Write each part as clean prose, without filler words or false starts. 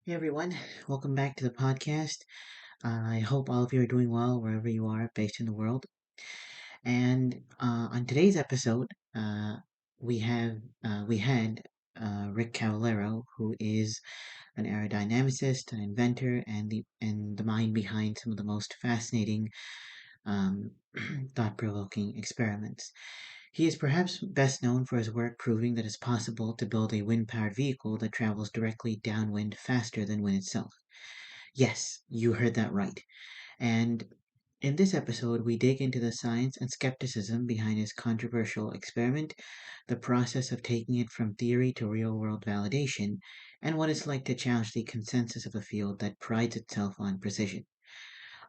Hey everyone, welcome back to the podcast. I hope all of you are doing well wherever you are based in the world. And on today's episode, we have we had Rick Cavallaro, who is an aerodynamicist, an inventor, and the mind behind some of the most fascinating, um, thought-provoking experiments. He is perhaps best known for his work proving that it's possible to build a wind-powered vehicle that travels directly downwind faster than wind itself. Yes, you heard that right. And in this episode, we dig into the science and skepticism behind his controversial experiment, the process of taking it from theory to real world validation, and what it's like to challenge the consensus of a field that prides itself on precision.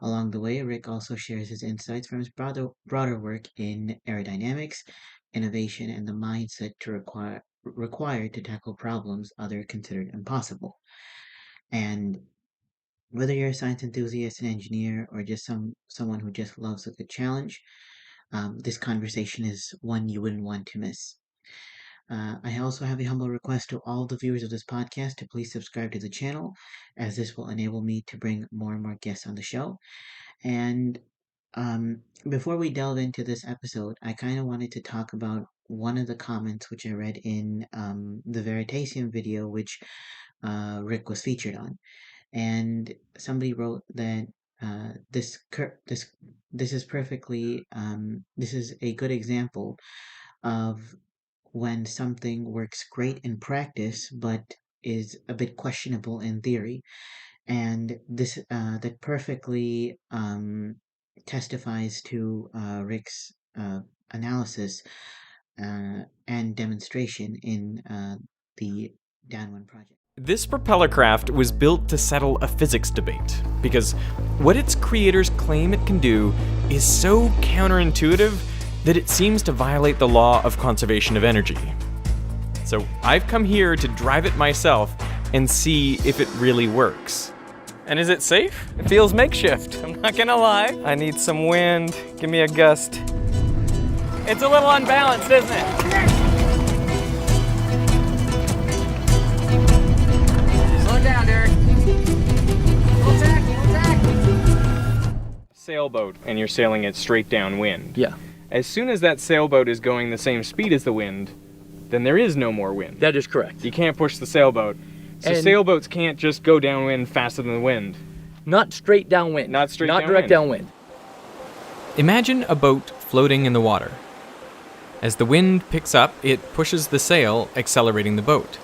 Along the way, Rick also shares his insights from his broader work in aerodynamics, innovation, and the mindset required to tackle problems others considered impossible. And whether you're a science enthusiast, an engineer, or just someone who just loves a good challenge, this conversation is one you wouldn't want to miss. I also have a humble request to all the viewers of this podcast to please subscribe to the channel, as this will enable me to bring more and more guests on the show. And before we delve into this episode, I kind of wanted to talk about one of the comments which I read in the Veritasium video, which Rick was featured on, and somebody wrote that this is perfectly this is a good example of when something works great in practice but is a bit questionable in theory, and this that perfectly testifies to Rick's analysis and demonstration in the Downwind project. This propeller craft was built to settle a physics debate, because what its creators claim it can do is so counterintuitive that it seems to violate the law of conservation of energy. So I've come here to drive it myself and see if it really works. And is it safe? It feels makeshift, I'm not gonna lie. I need some wind, give me a gust. It's a little unbalanced, isn't it? Down, Derek. We'll tack. Sailboat, and you're sailing it straight downwind. Yeah. As soon as that sailboat is going the same speed as the wind, then there is no more wind. That is correct. You can't push the sailboat. So And sailboats can't just go downwind faster than the wind. not straight downwind. Not straight Not direct downwind. Imagine a boat floating in the water. As the wind picks up, it pushes the sail, accelerating the boat.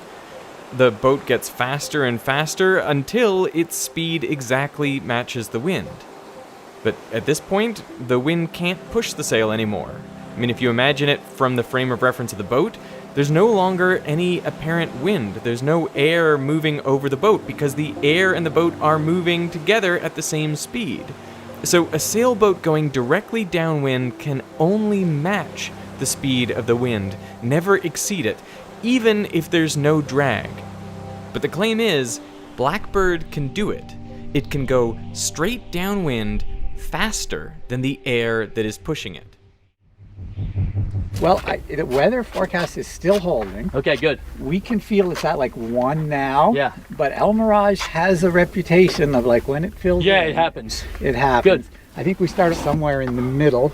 The boat gets faster and faster until its speed exactly matches the wind. But at this point, the wind can't push the sail anymore. I mean, if you imagine it from the frame of reference of the boat, there's no longer any apparent wind. There's no air moving over the boat because the air and the boat are moving together at the same speed. So a sailboat going directly downwind can only match the speed of the wind, never exceed it, even if there's no drag. But the claim is, Blackbird can do it. It can go straight downwind faster than the air that is pushing it. Well, the weather forecast is still holding. Okay, good. We can feel it's at like 1 now. Yeah. But El Mirage has a reputation of like when it fills Yeah, in, it happens. it happens. Good. I think we started somewhere in the middle.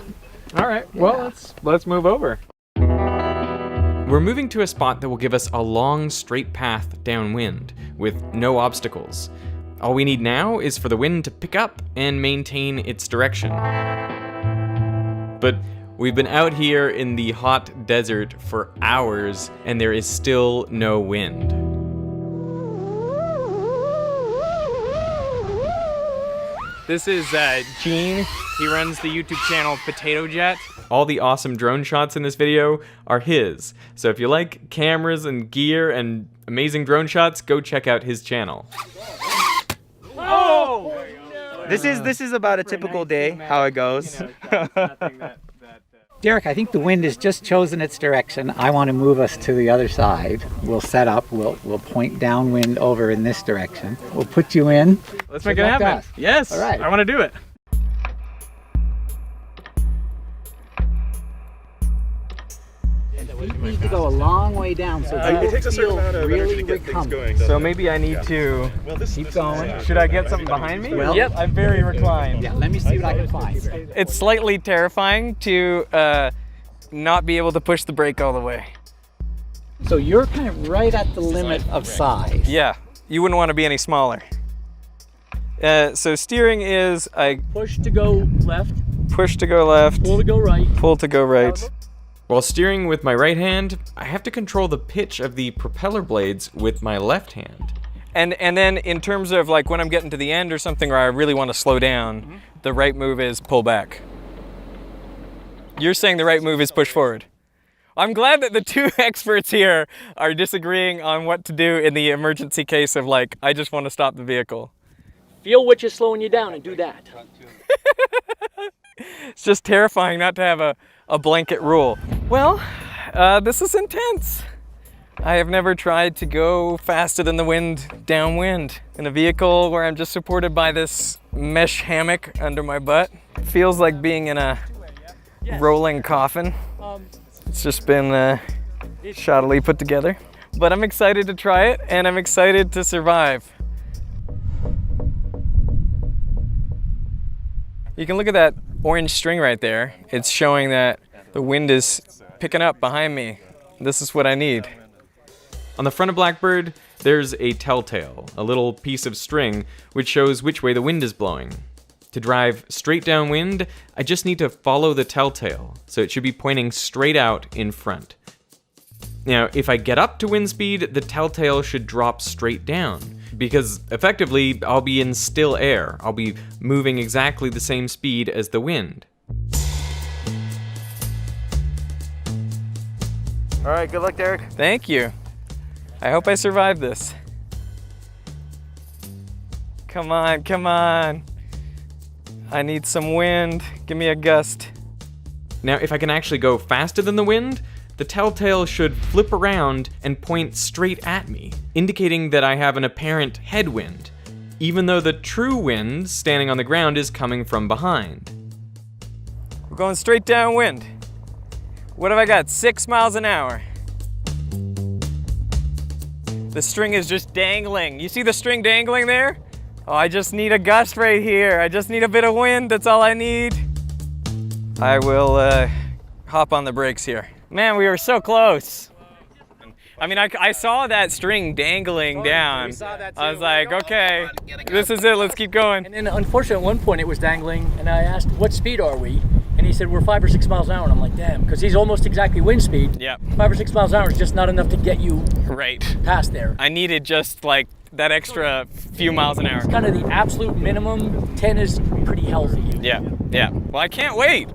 All right, well, let's move over. We're moving to a spot that will give us a long, straight path downwind, with no obstacles. All we need now is for the wind to pick up and maintain its direction. But we've been out here in the hot desert for hours, and there is still no wind. This is Gene. He runs the YouTube channel Potato Jet. All the awesome drone shots in this video are his. So if you like cameras and gear and amazing drone shots, go check out his channel. Oh! This is about a typical day, how it goes. Derek, I think the wind has just chosen its direction. I want to move us to the other side. We'll set up. We'll point downwind over in this direction. We'll put you in. Let's make it happen. Yes, All right. I want to do it. feet need to go a long way down, so it takes a certain amount of energy really to get things recumbent. going. So maybe I need to Keep going. Should I get something behind me? Well, Yep. I'm very reclined. Yeah, let me see what I can find. It's slightly terrifying to not be able to push the brake all the way. So you're kind of right at the limit of size. Yeah, you wouldn't want to be any smaller. So steering is I Push to go left, push to go left, pull to go right. pull to go right. While steering with my right hand, I have to control the pitch of the propeller blades with my left hand. And then in terms of like when I'm getting to the end or something, or I really want to slow down, the right move is pull back. You're saying the right move is push forward. I'm glad that the two experts here are disagreeing on what to do in the emergency case of like, I just want to stop the vehicle. Feel which is slowing you down and do that. It's just terrifying not to have a blanket rule. Well, this is intense. I have never tried to go faster than the wind downwind in a vehicle where I'm just supported by this mesh hammock under my butt. It feels like being in a rolling coffin. It's just been shoddily put together. But I'm excited to try it, and I'm excited to survive. You can look at that orange string right there. It's showing that the wind is picking up behind me. This is what I need. On the front of Blackbird, there's a telltale, a little piece of string which shows which way the wind is blowing. To drive straight downwind, I just need to follow the telltale, so it should be pointing straight out in front. Now, if I get up to wind speed, the telltale should drop straight down, because effectively, I'll be in still air. I'll be moving exactly the same speed as the wind. All right, good luck, Derek. Thank you. I hope I survive this. Come on, come on. I need some wind. Give me a gust. Now, if I can actually go faster than the wind, the telltale should flip around and point straight at me, indicating that I have an apparent headwind, even though the true wind standing on the ground is coming from behind. We're going straight downwind. What have I got? 6 miles an hour. The string is just dangling. You see the string dangling there? Oh, I just need a gust right here. I just need a bit of wind. That's all I need. I will hop on the brakes here. Man, we were so close. I mean, I saw that string dangling down. I was like, okay, this is it. Let's keep going. And then unfortunately at one point it was dangling and I asked, what speed are we? And he said, we're 5 or 6 miles an hour. And I'm like, damn, because he's almost exactly wind speed. Yeah. 5 or 6 miles an hour is just not enough to get you Right. past there. I needed just like that extra few miles an hour. It's kind of the absolute minimum. 10 is pretty healthy. Yeah, yeah. Well, I can't wait.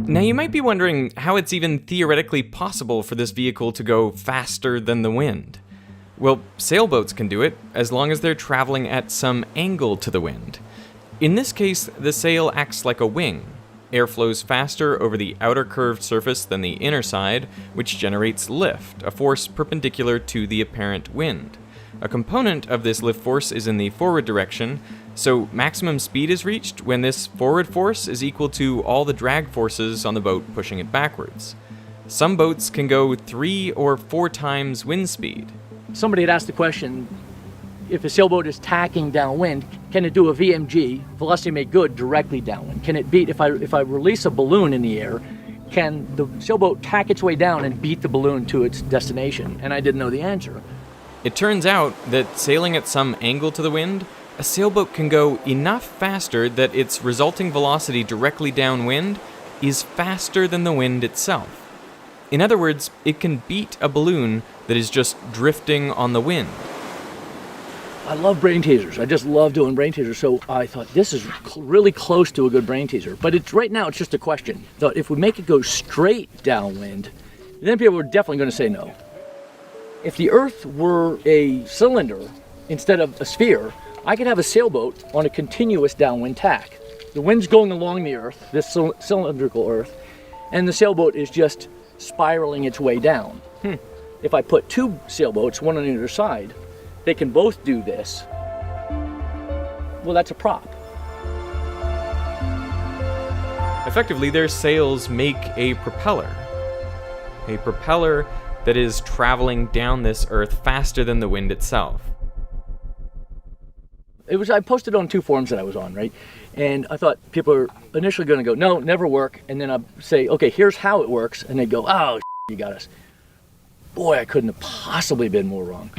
Now, you might be wondering how it's even theoretically possible for this vehicle to go faster than the wind. Well, sailboats can do it as long as they're traveling at some angle to the wind. In this case, the sail acts like a wing. Air flows faster over the outer curved surface than the inner side, which generates lift, a force perpendicular to the apparent wind. A component of this lift force is in the forward direction, so maximum speed is reached when this forward force is equal to all the drag forces on the boat pushing it backwards. Some boats can go 3 or 4 times wind speed. Somebody had asked the question, if a sailboat is tacking downwind, can it do a VMG, velocity made good, directly downwind? Can it beat, if I release a balloon in the air, can the sailboat tack its way down and beat the balloon to its destination? And I didn't know the answer. It turns out that sailing at some angle to the wind, a sailboat can go enough faster that its resulting velocity directly downwind is faster than the wind itself. In other words, it can beat a balloon that is just drifting on the wind. I love brain teasers. I just love doing brain teasers. So I thought this is really close to a good brain teaser. But it's right now, it's just a question. Thought if we make it go straight downwind, then people are definitely going to say no. If the Earth were a cylinder instead of a sphere, I could have a sailboat on a continuous downwind tack. The wind's going along the Earth, this cylindrical Earth, and the sailboat is just spiraling its way down. If I put 2 sailboats, one on either side, they can both do this. Well, that's a prop. Effectively, their sails make a propeller. a propeller that is traveling down this Earth faster than the wind itself. I posted on 2 forums that I was on, right? And I thought people are initially going to go, no, never work. And then I'd say, okay, here's how it works. And they'd go, oh, you got us. Boy, I couldn't have possibly been more wrong.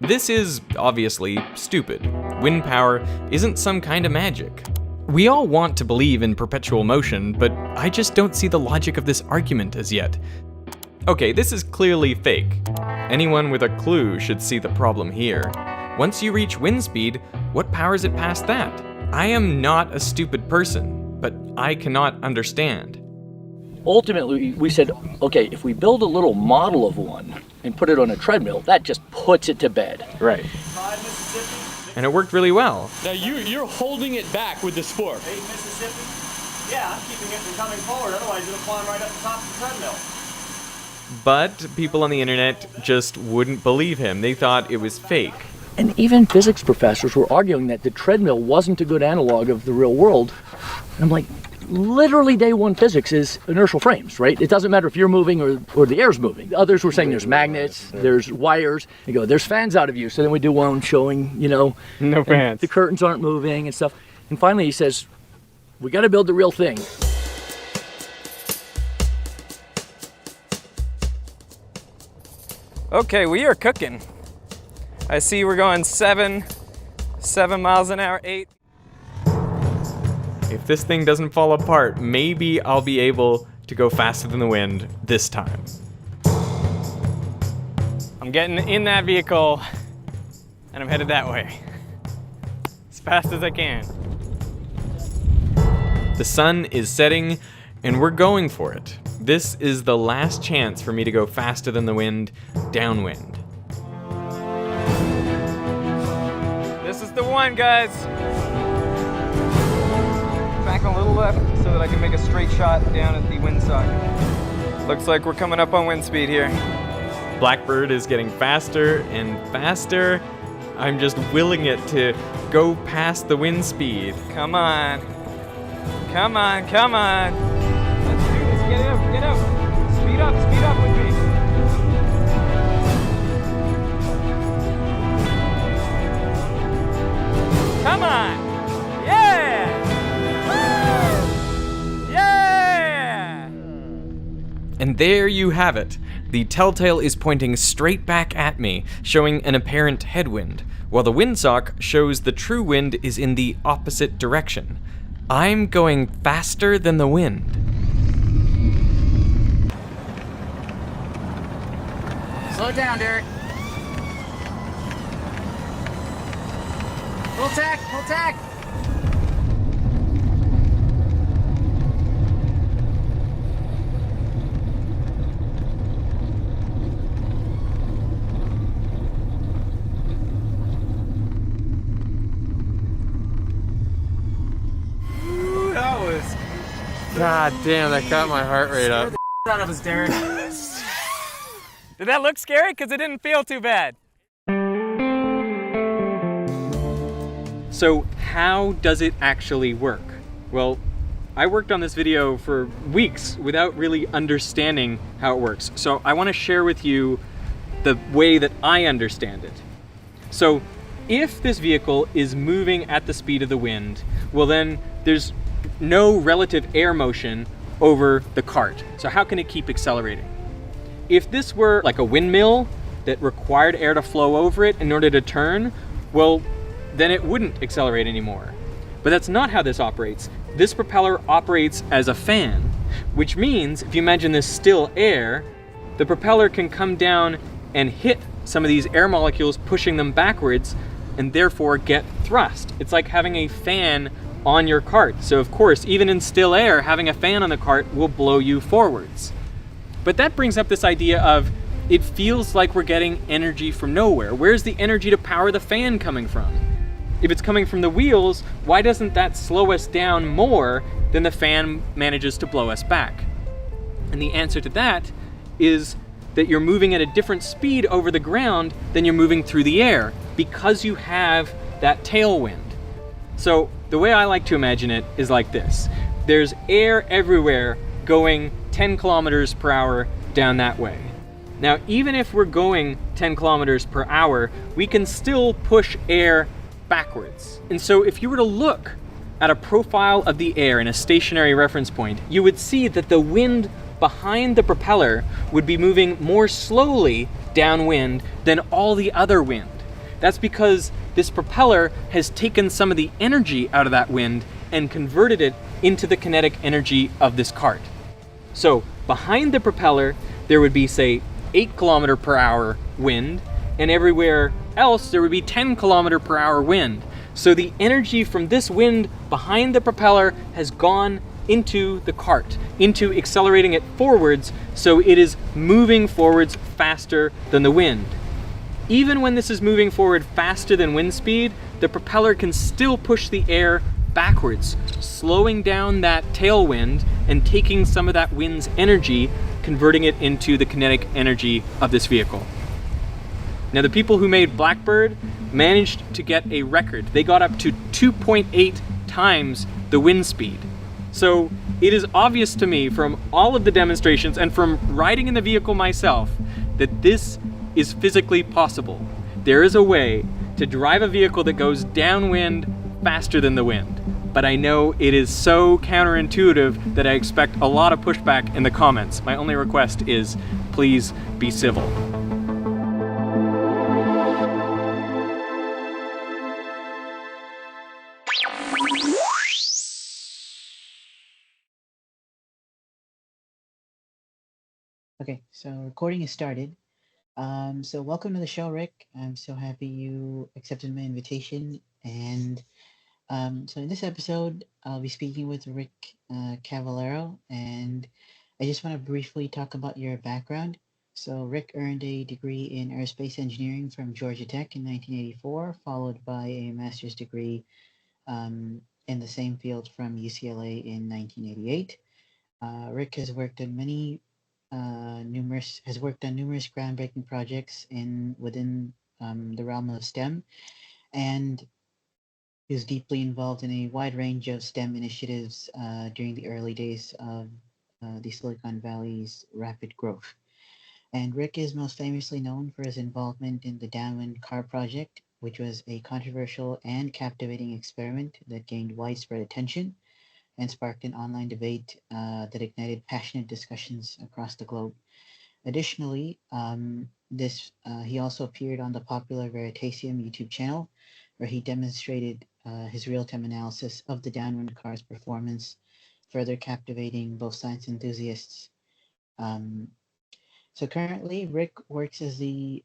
This is obviously stupid. Wind power isn't some kind of magic. We all want to believe in perpetual motion, but I just don't see the logic of this argument as yet. Okay, this is clearly fake. Anyone with a clue should see the problem here. Once you reach wind speed, what powers it past that? I am not a stupid person, but I cannot understand. Ultimately, we said, okay, if we build a little model of one and put it on a treadmill, that just puts it to bed. Right. And it worked really well. Now you're holding it back with the sport. 8 Mississippi? Yeah, I'm keeping it from coming forward, otherwise it'll climb right up the top of the treadmill. But people on the internet just wouldn't believe him. They thought it was fake. And even physics professors were arguing that the treadmill wasn't a good analog of the real world. And I'm like, literally day one physics is inertial frames, right? It doesn't matter if you're moving or the air's moving. Others were saying there's magnets, there's wires. You go, there's fans out of view. So then we do one showing, no fans. The curtains aren't moving and stuff. And finally he says, we got to build the real thing. Okay, we are cooking. I see we're going 7 miles an hour, 8. If this thing doesn't fall apart, maybe I'll be able to go faster than the wind this time. I'm getting in that vehicle and I'm headed that way. As fast as I can. The sun is setting and we're going for it. This is the last chance for me to go faster than the wind, downwind. This is the one, guys. Back a little left so that I can make a straight shot down at the windsock. Looks like we're coming up on wind speed here. Blackbird is getting faster and faster. I'm just willing it to go past the wind speed. Come on. Come on, come on. Let's do this. Get out, get out. Speed up with me. Come on. Yeah. Woo! Yeah. And there you have it. The telltale is pointing straight back at me, showing an apparent headwind, while the windsock shows the true wind is in the opposite direction. I'm going faster than the wind. Slow down, Derek. Full tack, full tack. God damn, that got my heart rate up. Out of us, Derek. Did that look scary? Because it didn't feel too bad. So how does it actually work? Well, I worked on this video for weeks without really understanding how it works. So I want to share with you the way that I understand it. So if this vehicle is moving at the speed of the wind, well then there's no relative air motion over the cart. So how can it keep accelerating? If this were like a windmill that required air to flow over it in order to turn, well, then it wouldn't accelerate anymore. But that's not how this operates. This propeller operates as a fan, which means if you imagine this still air, the propeller can come down and hit some of these air molecules, pushing them backwards, and therefore get thrust. It's like having a fan on your cart. So of course, even in still air, having a fan on the cart will blow you forwards. But that brings up this idea of, it feels like we're getting energy from nowhere. Where's the energy to power the fan coming from? If it's coming from the wheels, why doesn't that slow us down more than the fan manages to blow us back? And the answer to that is that you're moving at a different speed over the ground than you're moving through the air, because you have that tailwind. So the way I like to imagine it is like this. There's air everywhere going 10 kilometers per hour down that way. Now, even if we're going 10 kilometers per hour, we can still push air backwards. And so if you were to look at a profile of the air in a stationary reference point, you would see that the wind behind the propeller would be moving more slowly downwind than all the other wind. That's because this propeller has taken some of the energy out of that wind and converted it into the kinetic energy of this cart. So behind the propeller, there would be, say, 8 kilometer per hour wind, and everywhere else there would be 10 kilometer per hour wind. So the energy from this wind behind the propeller has gone into the cart, into accelerating it forwards, so it is moving forwards faster than the wind. Even when this is moving forward faster than wind speed, the propeller can still push the air backwards, slowing down that tailwind and taking some of that wind's energy, converting it into the kinetic energy of this vehicle. Now, the people who made Blackbird managed to get a record. They got up to 2.8 times the wind speed. So it is obvious to me from all of the demonstrations and from riding in the vehicle myself that this is physically possible. There is a way to drive a vehicle that goes downwind faster than the wind. But I know it is so counterintuitive that I expect a lot of pushback in the comments. My only request is, please be civil. Okay, so recording is started. So welcome to the show, Rick. I'm so happy you accepted my invitation. And so in this episode, I'll be speaking with Rick Cavallaro, and I just want to briefly talk about your background. So Rick earned a degree in aerospace engineering from Georgia Tech in 1984, followed by a master's degree in the same field from UCLA in 1988. Rick has worked on numerous groundbreaking projects within the realm of STEM, and he was deeply involved in a wide range of STEM initiatives during the early days of the Silicon Valley's rapid growth. And Rick is most famously known for his involvement in the Downwind car project, which was a controversial and captivating experiment that gained widespread attention and sparked an online debate that ignited passionate discussions across the globe. Additionally, he also appeared on the popular Veritasium YouTube channel, where he demonstrated his real-time analysis of the Downwind car's performance, further captivating both science enthusiasts. So currently, Rick is the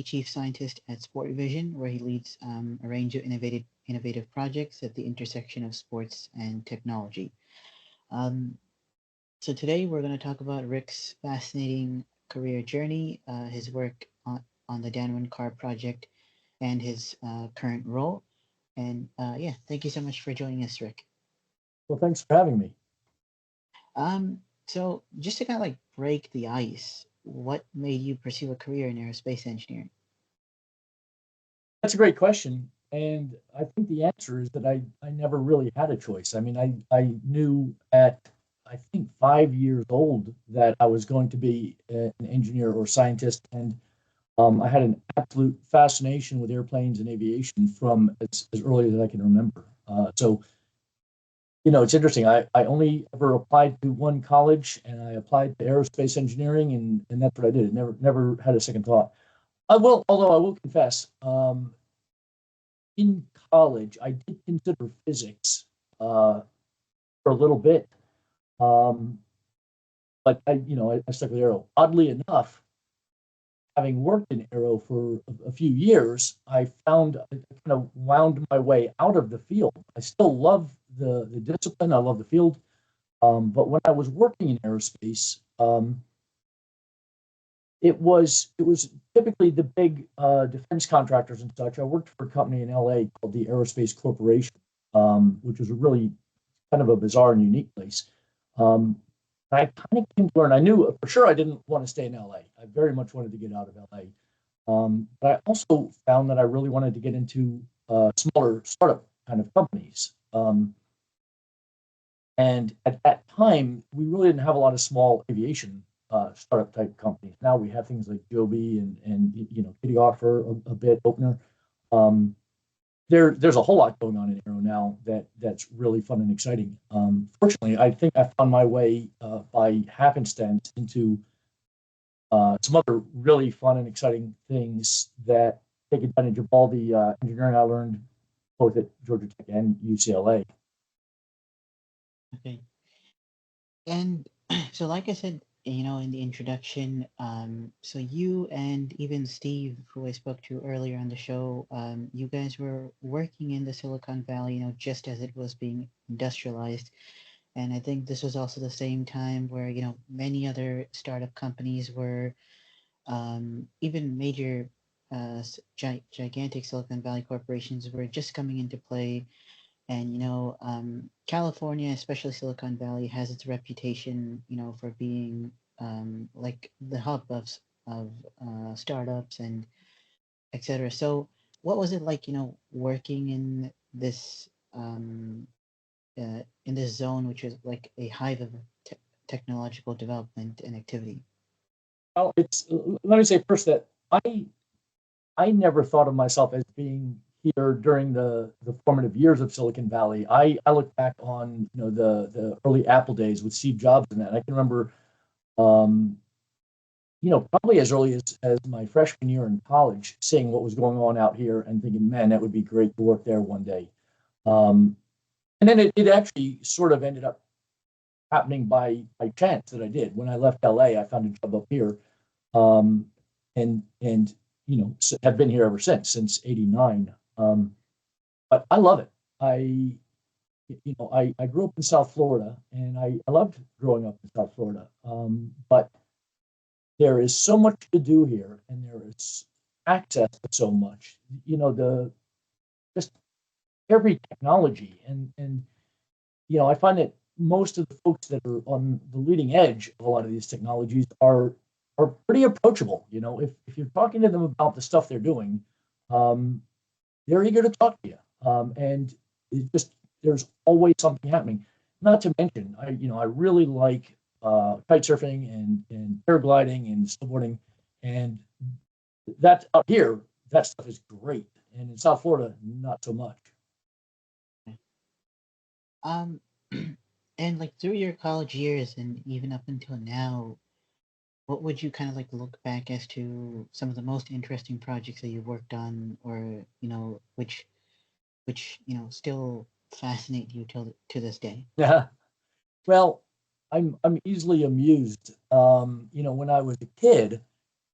chief scientist at Sport Vision, where he leads a range of innovative projects at the intersection of sports and technology. So today we're going to talk about Rick's fascinating career journey, his work on the Downwind car project, and his current role. And yeah, thank you so much for joining us, Rick. Well, thanks for having me. So just to kind of like break the ice, what made you pursue a career in aerospace engineering? That's a great question. And I think the answer is that I never really had a choice. I mean, I knew at, I think, 5 years old that I was going to be an engineer or scientist. And I had an absolute fascination with airplanes and aviation from as early as I can remember. So it's interesting. I only ever applied to one college, and I applied to aerospace engineering, and that's what I did. Never had a second thought. Although I will confess, in college, I did consider physics for a little bit, but I stuck with aero. Oddly enough, having worked in aero for a few years, I found I kind of wound my way out of the field. I still love the discipline. I love the field. But when I was working in aerospace, it was typically the big defense contractors and such. I worked for a company in LA called the Aerospace Corporation, which was a really kind of a bizarre and unique place. I kind of came to learn. I knew for sure I didn't want to stay in LA. I very much wanted to get out of LA. But I also found that I really wanted to get into smaller startup kind of companies. And at that time, we really didn't have a lot of small aviation startup type companies. Now we have things like Joby and Kitty Offer, a bit opener. There's a whole lot going on in Aero now that's really fun and exciting. Fortunately, I think I found my way by happenstance into some other really fun and exciting things that take advantage of all the engineering I learned both at Georgia Tech and UCLA. Okay. And so, like I said, in the introduction, so you and even Steve, who I spoke to earlier on the show, you guys were working in the Silicon Valley, just as it was being industrialized. And I think this was also the same time where, many other startup companies were, even major, gigantic Silicon Valley corporations were just coming into play. And California, especially Silicon Valley, has its reputation, for being like the hub of startups and etc. So, what was it like, working in this zone, which is like a hive of technological development and activity? Well, let me say first that I never thought of myself as being here during the formative years of Silicon Valley. I look back on the early Apple days with Steve Jobs and that. I can remember, probably as early as my freshman year in college, seeing what was going on out here and thinking, man, that would be great to work there one day. And then it actually sort of ended up happening by chance that I did. When I left LA, I found a job up here, and have been here ever since '89. But I love it. I grew up in South Florida, and I loved growing up in South Florida. But there is so much to do here, and there is access to so much. The just every technology, and I find that most of the folks that are on the leading edge of a lot of these technologies are pretty approachable. If you're talking to them about the stuff they're doing, they're eager to talk to you. And there's always something happening. Not to mention, I really like kite surfing and paragliding and snowboarding, and that out here, that stuff is great. And in South Florida, not so much. Um, and like through your college years and even up until now, what would you kind of like look back as to some of the most interesting projects that you've worked on, or which still fascinate you till to this day? Yeah. Well, I'm easily amused. When I was a kid,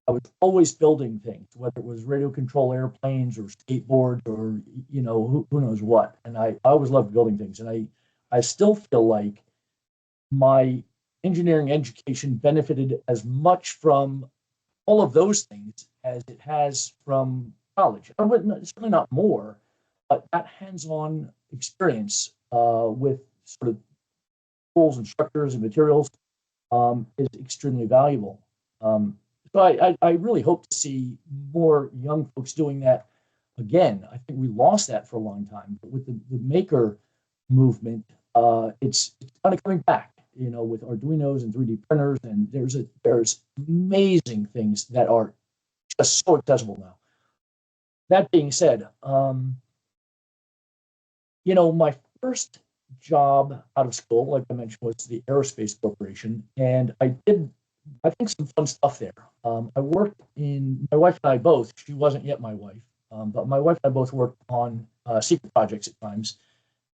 I was always building things, whether it was radio control airplanes or skateboards or who knows what. And I always loved building things, and I still feel like my engineering education benefited as much from all of those things as it has from college. I wouldn't, certainly not more, but that hands-on experience with sort of tools and structures and materials is extremely valuable. So I really hope to see more young folks doing that again. I think we lost that for a long time, but with the maker movement, it's kind of coming back. With Arduinos and 3D printers, and there's amazing things that are just so accessible now. That being said, my first job out of school, like I mentioned, was the Aerospace Corporation, and I did, I think, some fun stuff there. I worked my wife and I both, she wasn't yet my wife, but my wife and I both worked on secret projects at times.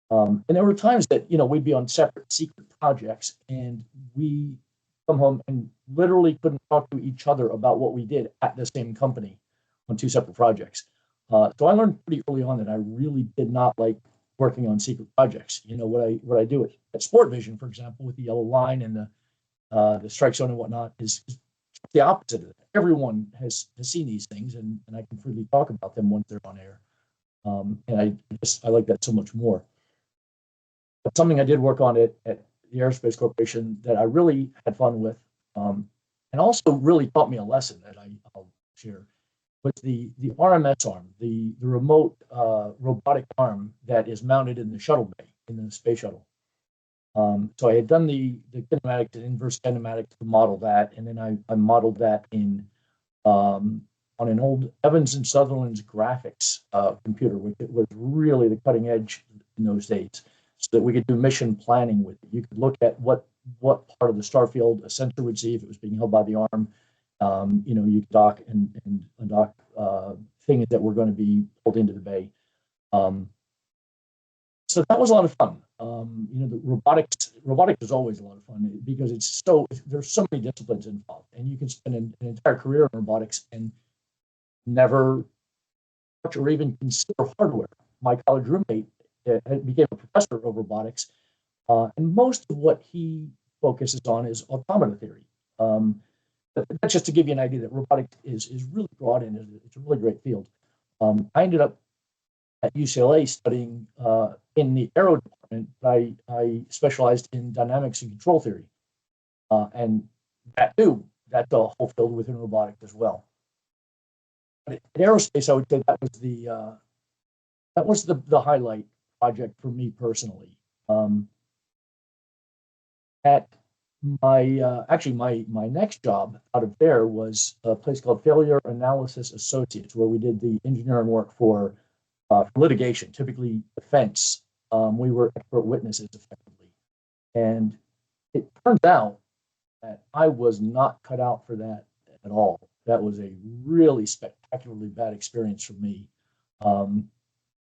And there were times that, we'd be on separate secret projects, and we come home and literally couldn't talk to each other about what we did at the same company on two separate projects. So I learned pretty early on that I really did not like working on secret projects. What I do at Sport Vision, for example, with the yellow line and the strike zone and whatnot, is the opposite of it. Everyone has seen these things, and I can freely talk about them once they're on air. And I like that so much more. But something I did work on at the Aerospace Corporation that I really had fun with, and also really taught me a lesson that I'll share, was the RMS arm, the remote robotic arm that is mounted in the shuttle bay, in the space shuttle. So I had done the kinematics and inverse kinematics to model that, and then I modeled that in on an old Evans and Sutherland's graphics computer, which was really the cutting edge in those days, so that we could do mission planning with it. You could look at what part of the star field a sensor would see if it was being held by the arm. You could dock and undock things that were going to be pulled into the bay. So that was a lot of fun. The robotics is always a lot of fun because there's so many disciplines involved, and you can spend an entire career in robotics and never touch or even consider hardware. My college roommate became a professor of robotics, and most of what he focuses on is automata theory. That's just to give you an idea that robotics is really broad and it's a really great field. I ended up at UCLA studying in the aero department. I specialized in dynamics and control theory, and that's a whole field within robotics as well. But in aerospace, I would say that was the highlight project for me personally. At my next job out of there was a place called Failure Analysis Associates, where we did the engineering work for litigation, typically defense. We were expert witnesses effectively. And it turns out that I was not cut out for that at all. That was a really spectacularly bad experience for me,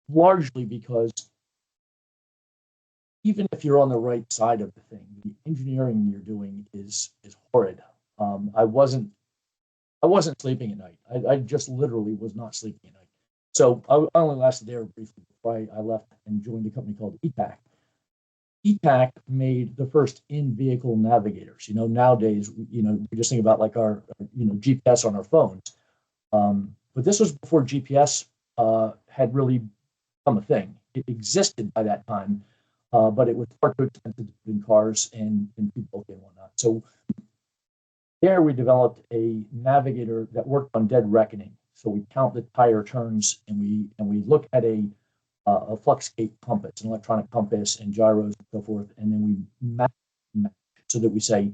largely because even if you're on the right side of the thing, the engineering you're doing is horrid. I wasn't sleeping at night. I just literally was not sleeping at night. So I only lasted there briefly before I left and joined a company called ETAC. ETAC made the first in-vehicle navigators. Nowadays, we just think about like our GPS on our phones. But this was before GPS had really become a thing. It existed by that time, but it was far too expensive in cars and people and whatnot. So there we developed a navigator that worked on dead reckoning. So we count the tire turns and we look at a fluxgate compass, an electronic compass, and gyros and so forth, and then we map so that we say,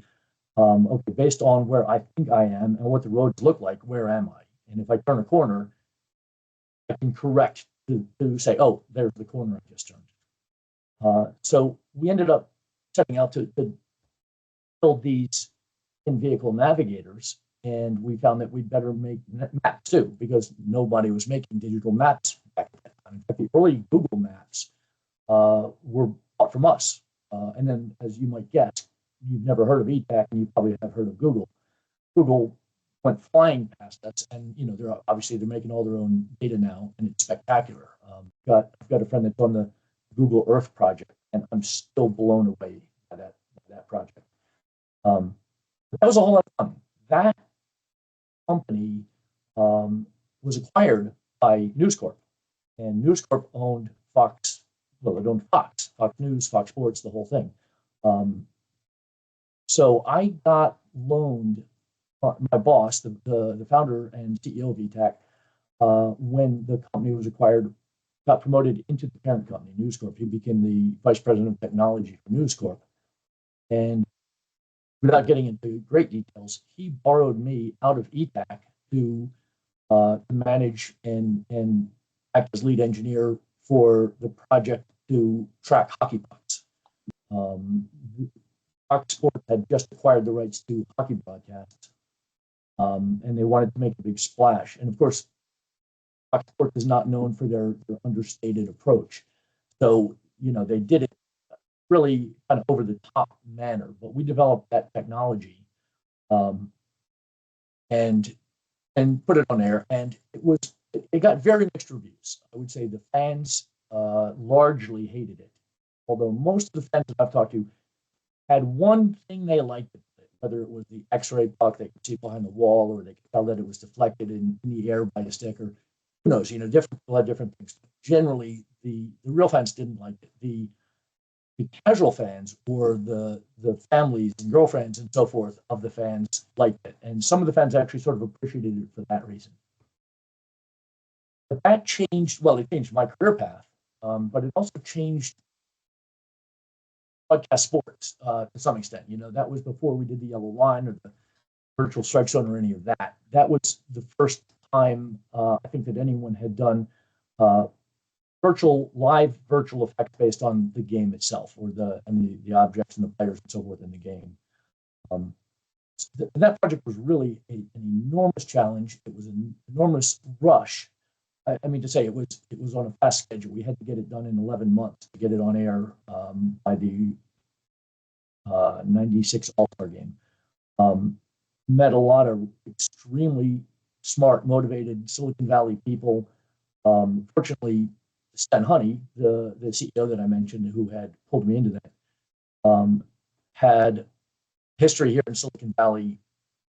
okay, based on where I think I am and what the roads look like, where am I? And if I turn a corner, I can correct to say, oh, there's the corner I just turned. So we ended up setting out to build these in-vehicle navigators, and we found that we'd better make maps too, because nobody was making digital maps back at that time. In fact, the early Google Maps were bought from us. And then, as you might guess, you've never heard of ETAC, and you probably have heard of Google. Google went flying past us, and they're making all their own data now, and it's spectacular. I've got a friend that's on the Google Earth project, and I'm still blown away by that project. But that was a whole lot of fun. That company was acquired by News Corp, and News Corp owned Fox. Well, it owned Fox News, Fox Sports, the whole thing. So I got loaned my boss, the founder and CEO of ETAC, when the company was acquired, got promoted into the parent company, News Corp. He became the vice president of technology for News Corp. And without getting into great details, he borrowed me out of ETAC to manage and act as lead engineer for the project to track hockey pucks. Fox Sports had just acquired the rights to hockey broadcasts, and they wanted to make a big splash. And of course, Fox Sports is not known for their understated approach. So, they did it really kind of over the top manner, but we developed that technology and put it on air, and it got very mixed reviews. I would say the fans largely hated it, although most of the fans that I've talked to had one thing they liked, whether it was the X-ray puck they could see behind the wall, or they could tell that it was deflected in the air by a stick, or who knows, different people had different things. Generally, the real fans didn't like it. The casual fans, or the families and girlfriends and so forth of the fans, liked it. And some of the fans actually sort of appreciated it for that reason. But that changed, it changed my career path, but it also changed broadcast sports to some extent. That was before we did the yellow line or the virtual strike zone or any of that. That was the first time I think that anyone had done uh, live virtual effects based on the game itself, or the objects and the players and so forth in the game. Um, that project was really an enormous challenge. It was an enormous rush. I mean to say it was on a fast schedule. We had to get it done in 11 months to get it on air by the '96 All-Star game. Met a lot of extremely smart, motivated Silicon Valley people. Fortunately, Stan Honey, the CEO that I mentioned, who had pulled me into that, had history here in Silicon Valley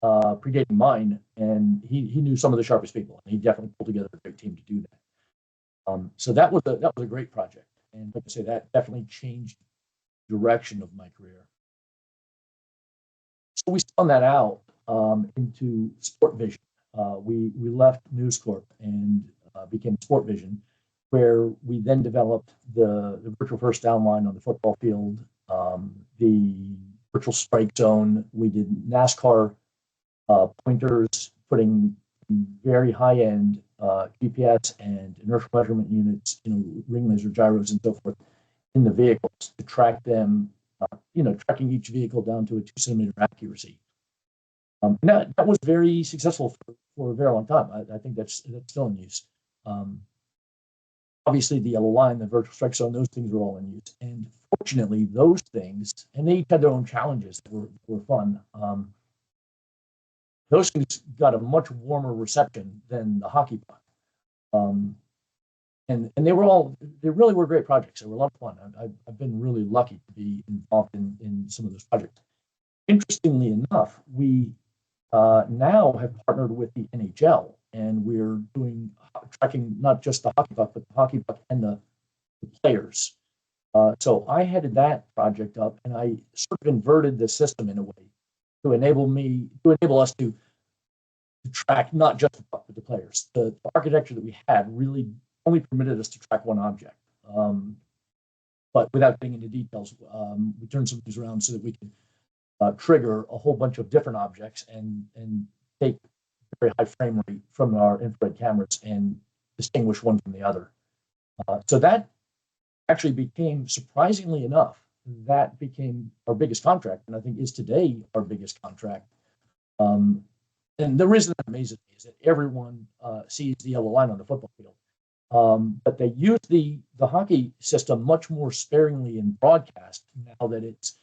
predating mine, and he knew some of the sharpest people, and he definitely pulled together a great team to do that. So that was a great project, and like I say, that definitely changed the direction of my career. So we spun that out into Sport Vision. We left News Corp and became Sport Vision, where we then developed the virtual first down line on the football field, the virtual strike zone. We did NASCAR pointers, putting very high-end GPS and inertial measurement units, ring laser gyros and so forth, in the vehicles to track them, tracking each vehicle down to a 2-centimeter accuracy. And that was very successful for a very long time. I think that's still in use. Obviously, the yellow line, the virtual strike zone, those things were all in use. And fortunately, those things, and they each had their own challenges that were fun. Those things got a much warmer reception than the hockey puck. And they really were great projects. They were a lot of fun. I've been really lucky to be involved in some of those projects. Interestingly enough, we now have partnered with the NHL, and we're tracking not just the hockey puck, but the hockey puck and the players. So I headed that project up, and I sort of inverted the system in a way to enable us to track not just the puck, but the players. The architecture that we had really only permitted us to track one object. But without getting into details, we turned some things around so that we could trigger a whole bunch of different objects and take very high frame rate from our infrared cameras and distinguish one from the other. So that actually became, surprisingly enough, that became our biggest contract, and I think is today our biggest contract. And the reason that amazes me is that everyone sees the yellow line on the football field. But they use the hockey system much more sparingly in broadcast now that it's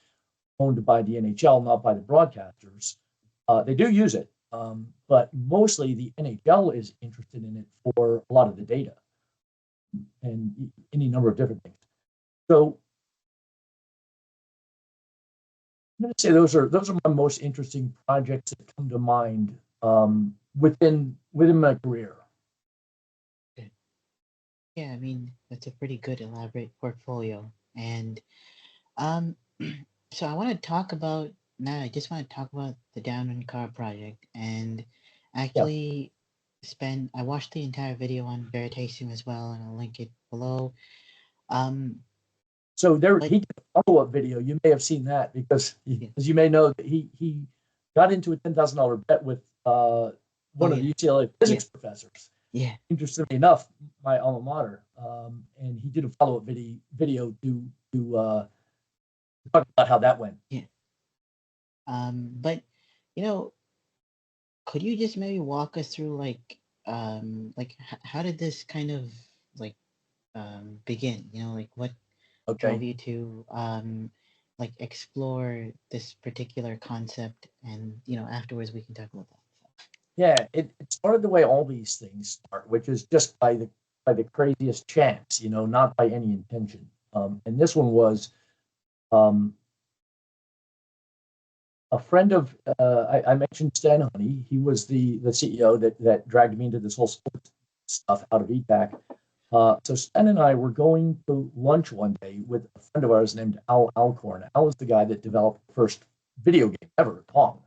owned by the NHL, not by the broadcasters. They do use it, but mostly the NHL is interested in it for a lot of the data and any number of different things. So I'm going to say those are my most interesting projects that come to mind within my career. Yeah, I mean, that's a pretty good elaborate portfolio. And so I just want to talk about the Downwind car project, and actually I watched the entire video on Veritasium as well, and I'll link it below. So he did a follow-up video. You may have seen that because, as you may know, that he got into a $10,000 bet with one of the UCLA physics professors. Yeah. Interestingly enough, my alma mater, and he did a follow-up video to talk about how that went. Yeah. But could you just maybe walk us through how did this kind of begin? What drove you to explore this particular concept, and afterwards we can talk about that. Yeah, it started the way all these things start, which is just by the craziest chance, not by any intention. And this one was a friend of I mentioned Stan Honey. He was the CEO that dragged me into this whole sports stuff out of EPAC. So Stan and I were going to lunch one day with a friend of ours named Al Alcorn. Al is the guy that developed the first video game ever, Pong.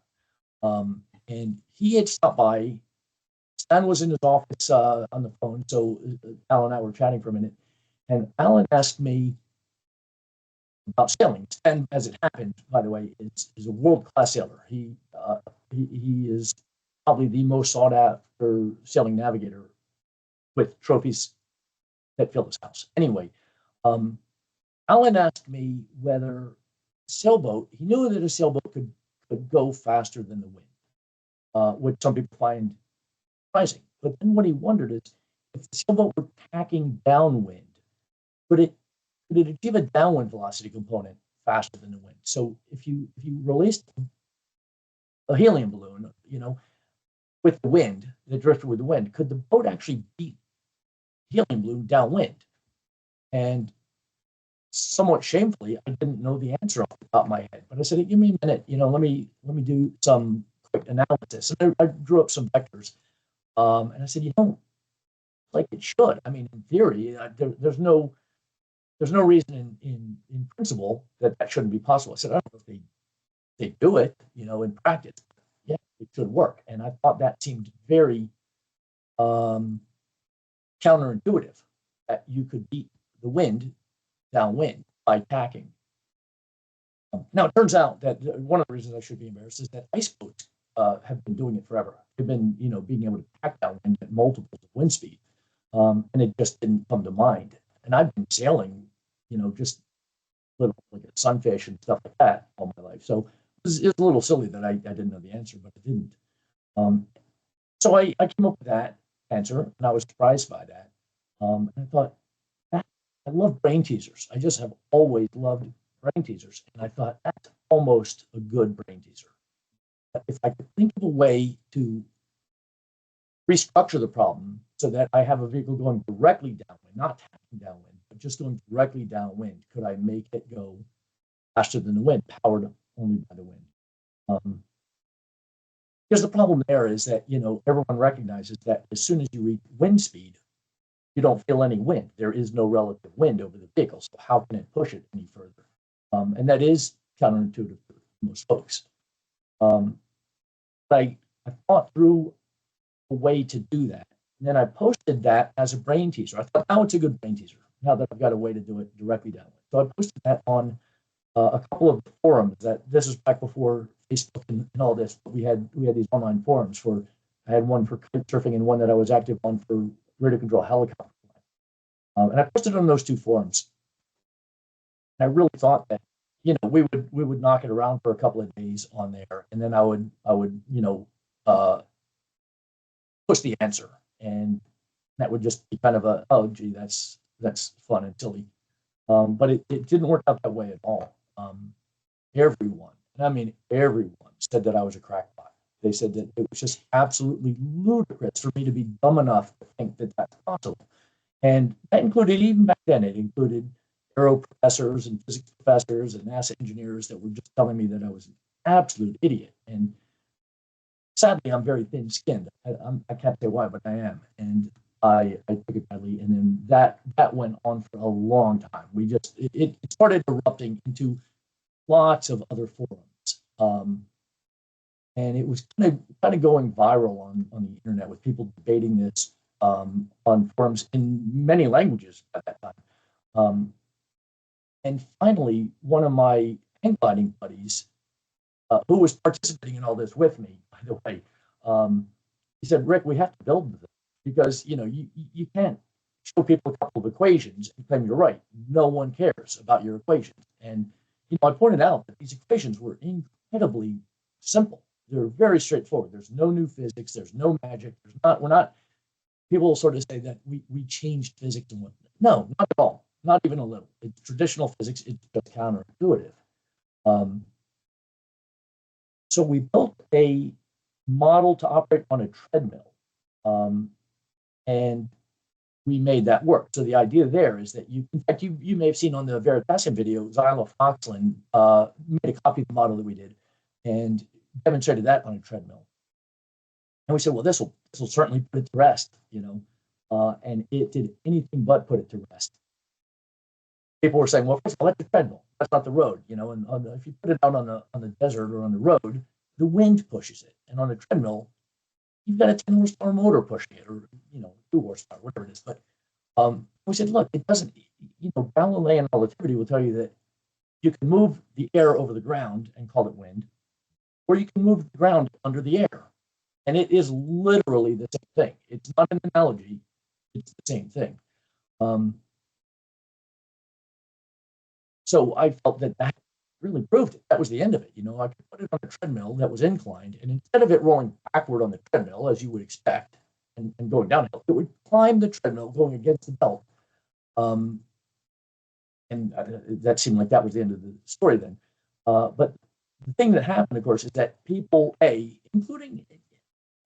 And he had stopped by. Stan was in his office on the phone, so Al and I were chatting for a minute. And Alan asked me, about sailing. And as it happened, by the way, is a world-class sailor. He is probably the most sought after sailing navigator with trophies that fill his house. Anyway, Alan asked me whether a sailboat, he knew that a sailboat could go faster than the wind, which some people find surprising. But then what he wondered is, if the sailboat were tacking downwind, could it achieve a downwind velocity component faster than the wind? So if you released a helium balloon, with the wind, that drifted with the wind, could the boat actually beat helium balloon downwind? And somewhat shamefully, I didn't know the answer off the top of my head. But I said, give me a minute, let me do some quick analysis. And I drew up some vectors. And I said, like it should. I mean, in theory, there's no reason in principle that shouldn't be possible. I said, I don't know if they do it, in practice. Yeah, it could work. And I thought that seemed very counterintuitive, that you could beat the wind downwind by tacking. Now, it turns out that one of the reasons I should be embarrassed is that ice boats have been doing it forever. They've been, being able to tack downwind at multiples of wind speed. And it just didn't come to mind. And I've been sailing, just little like a sunfish and stuff like that all my life. So it's a little silly that I didn't know the answer, but I didn't. So I came up with that answer, and I was surprised by that. And I thought, I love brain teasers. I just have always loved brain teasers. And I thought, that's almost a good brain teaser. If I could think of a way to restructure the problem so that I have a vehicle going directly downwind, not tacking downwind, but just going directly downwind, could I make it go faster than the wind, powered only by the wind? Because the problem there is that, everyone recognizes that as soon as you reach wind speed, you don't feel any wind. There is no relative wind over the vehicle. So how can it push it any further? And that is counterintuitive for most folks. But I thought through a way to do that. And then I posted that as a brain teaser. I thought, now it's a good brain teaser, now that I've got a way to do it directly downwind. So I posted that on a couple of forums. That this is back before Facebook and all this. But we had these online forums I had one for kite surfing and one that I was active on for radio control helicopter. And I posted on those two forums. And I really thought that, we would knock it around for a couple of days on there, and then I would push the answer, and that would just be kind of a, oh gee, that's fun and silly. But it didn't work out that way at all. Everyone, and I mean everyone, said that I was a crackpot. They said that it was just absolutely ludicrous for me to be dumb enough to think that that's possible. And that included, even back then, it included aero professors and physics professors and NASA engineers that were just telling me that I was an absolute idiot. And sadly, I'm very thin-skinned. I can't say why, but I am. And I took it badly. And then that went on for a long time. It started erupting into lots of other forums. And it was kind of going viral on the internet, with people debating this on forums in many languages at that time. And finally, one of my hang gliding buddies, who was participating in all this with me, by the way, he said, Rick, we have to build this, because you can't show people a couple of equations and claim you're right. No one cares about your equations. And I pointed out that these equations were incredibly simple. They're very straightforward. There's no new physics. There's no magic. We're not. People sort of say that we changed physics and whatnot. No, not at all. Not even a little. It's traditional physics. It's just counterintuitive. So we built a model to operate on a treadmill, and we made that work. So the idea there is that in fact, you may have seen on the Veritasium video, Zyla Foxland made a copy of the model that we did and demonstrated that on a treadmill. And we said, well, this will certainly put it to rest, and it did anything but put it to rest. People were saying, well, first of all, that's the treadmill. That's not the road, and if you put it out on the desert or on the road, the wind pushes it. And on a treadmill, you've got a 10 horsepower motor pushing it, or 2 horsepower, whatever it is. But we said, look, it doesn't. Galilean relativity will tell you that you can move the air over the ground and call it wind, or you can move the ground under the air. And it is literally the same thing. It's not an analogy, it's the same thing. So I felt that really proved it. That was the end of it. I could put it on a treadmill that was inclined, and instead of it rolling backward on the treadmill, as you would expect, and going downhill, it would climb the treadmill going against the belt. And that seemed like that was the end of the story then. But the thing that happened, of course, is that people, including,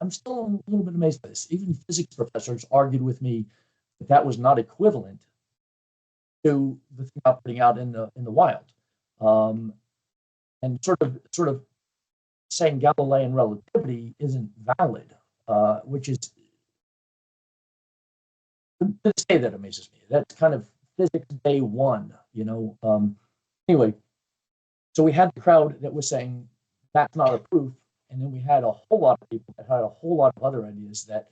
I'm still a little bit amazed by this, even physics professors argued with me that that was not equivalent to the thing operating out in the wild. And sort of saying Galilean relativity isn't valid, which is, to this day, that amazes me. That's kind of physics day one, Anyway, so we had the crowd that was saying that's not a proof, and then we had a whole lot of people that had a whole lot of other ideas that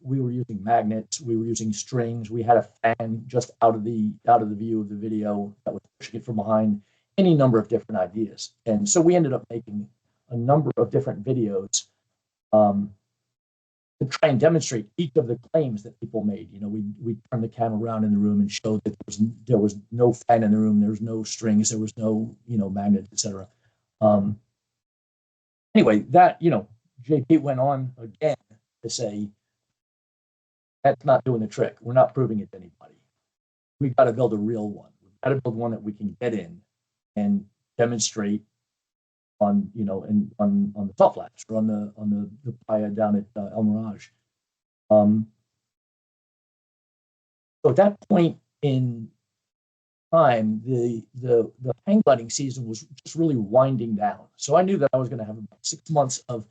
we were using magnets, we were using strings, we had a fan just out of the view of the video that was pushing it from behind, any number of different ideas. And so we ended up making a number of different videos to try and demonstrate each of the claims that people made. We turned the camera around in the room and showed that there was no fan in the room, there was no strings, there was no magnets, etc. Anyway, that JP went on again to say that's not doing the trick. We're not proving it to anybody. We've got to build a real one. We've got to build one that we can get in and demonstrate on on the salt flats or on the playa down at El Mirage. So at that point in time, the hang gliding season was just really winding down. So I knew that I was going to have about 6 months of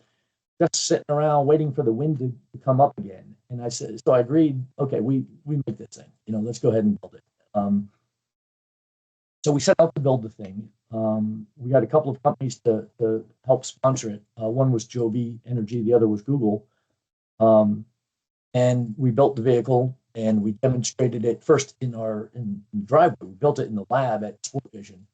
just sitting around waiting for the wind to come up again. And I said, so I agreed, okay, we make this thing, let's go ahead and build it. So we set out to build the thing. We had a couple of companies to help sponsor it. One was Joby Energy, the other was Google. And we built the vehicle and we demonstrated it first in the driveway. We built it in the lab at Sport Vision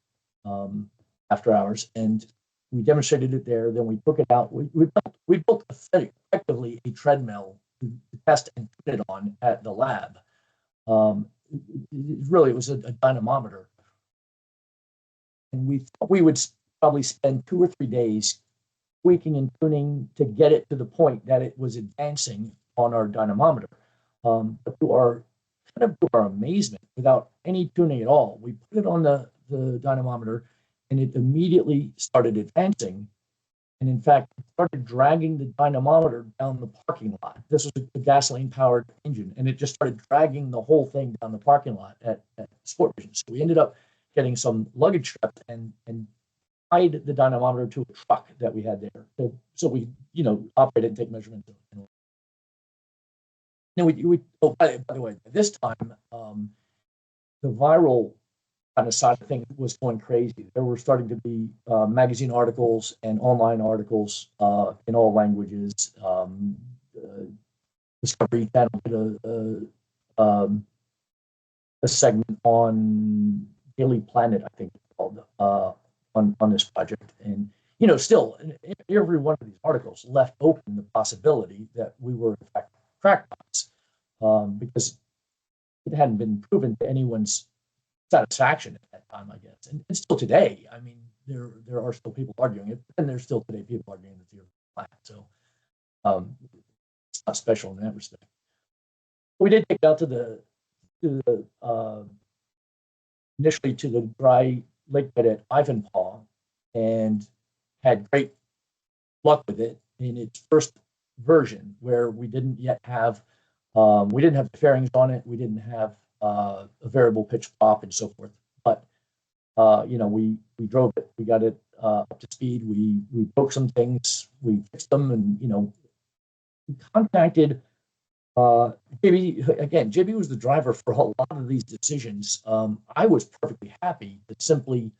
after hours, and we demonstrated it there. Then we took it out. We built effectively a treadmill to test and put it on at the lab. It was a dynamometer. And we would probably spend 2 or 3 days tweaking and tuning to get it to the point that it was advancing on our dynamometer. But to our amazement, without any tuning at all, we put it on the dynamometer, and it immediately started advancing. And in fact, it started dragging the dynamometer down the parking lot. This was a gasoline-powered engine, and it just started dragging the whole thing down the parking lot at Sport Vision. So we ended up getting some luggage straps and tied the dynamometer to a truck that we had there, so we operate it and take measurements. Then by the way, this time the viral kind of side of things was going crazy. There were starting to be magazine articles and online articles in all languages. Discovery Channel did a segment on Daily Planet, I think it's called, on this project. And, still, every one of these articles left open the possibility that we were, in fact, crackpots, because it hadn't been proven to anyone's satisfaction at that time, I guess. And still today, I mean, there are still people arguing it, and there's still today people arguing the theory of the planet. So it's not special in that respect. We did take it out to the initially to the dry lake bed at Ivanpah, and had great luck with it in its first version, where we didn't yet have the fairings on it, we didn't have a variable pitch pop and so forth. But we drove it, we got it up to speed, we broke some things, we fixed them, and we contacted JB was the driver for a lot of these decisions. I was perfectly happy to simply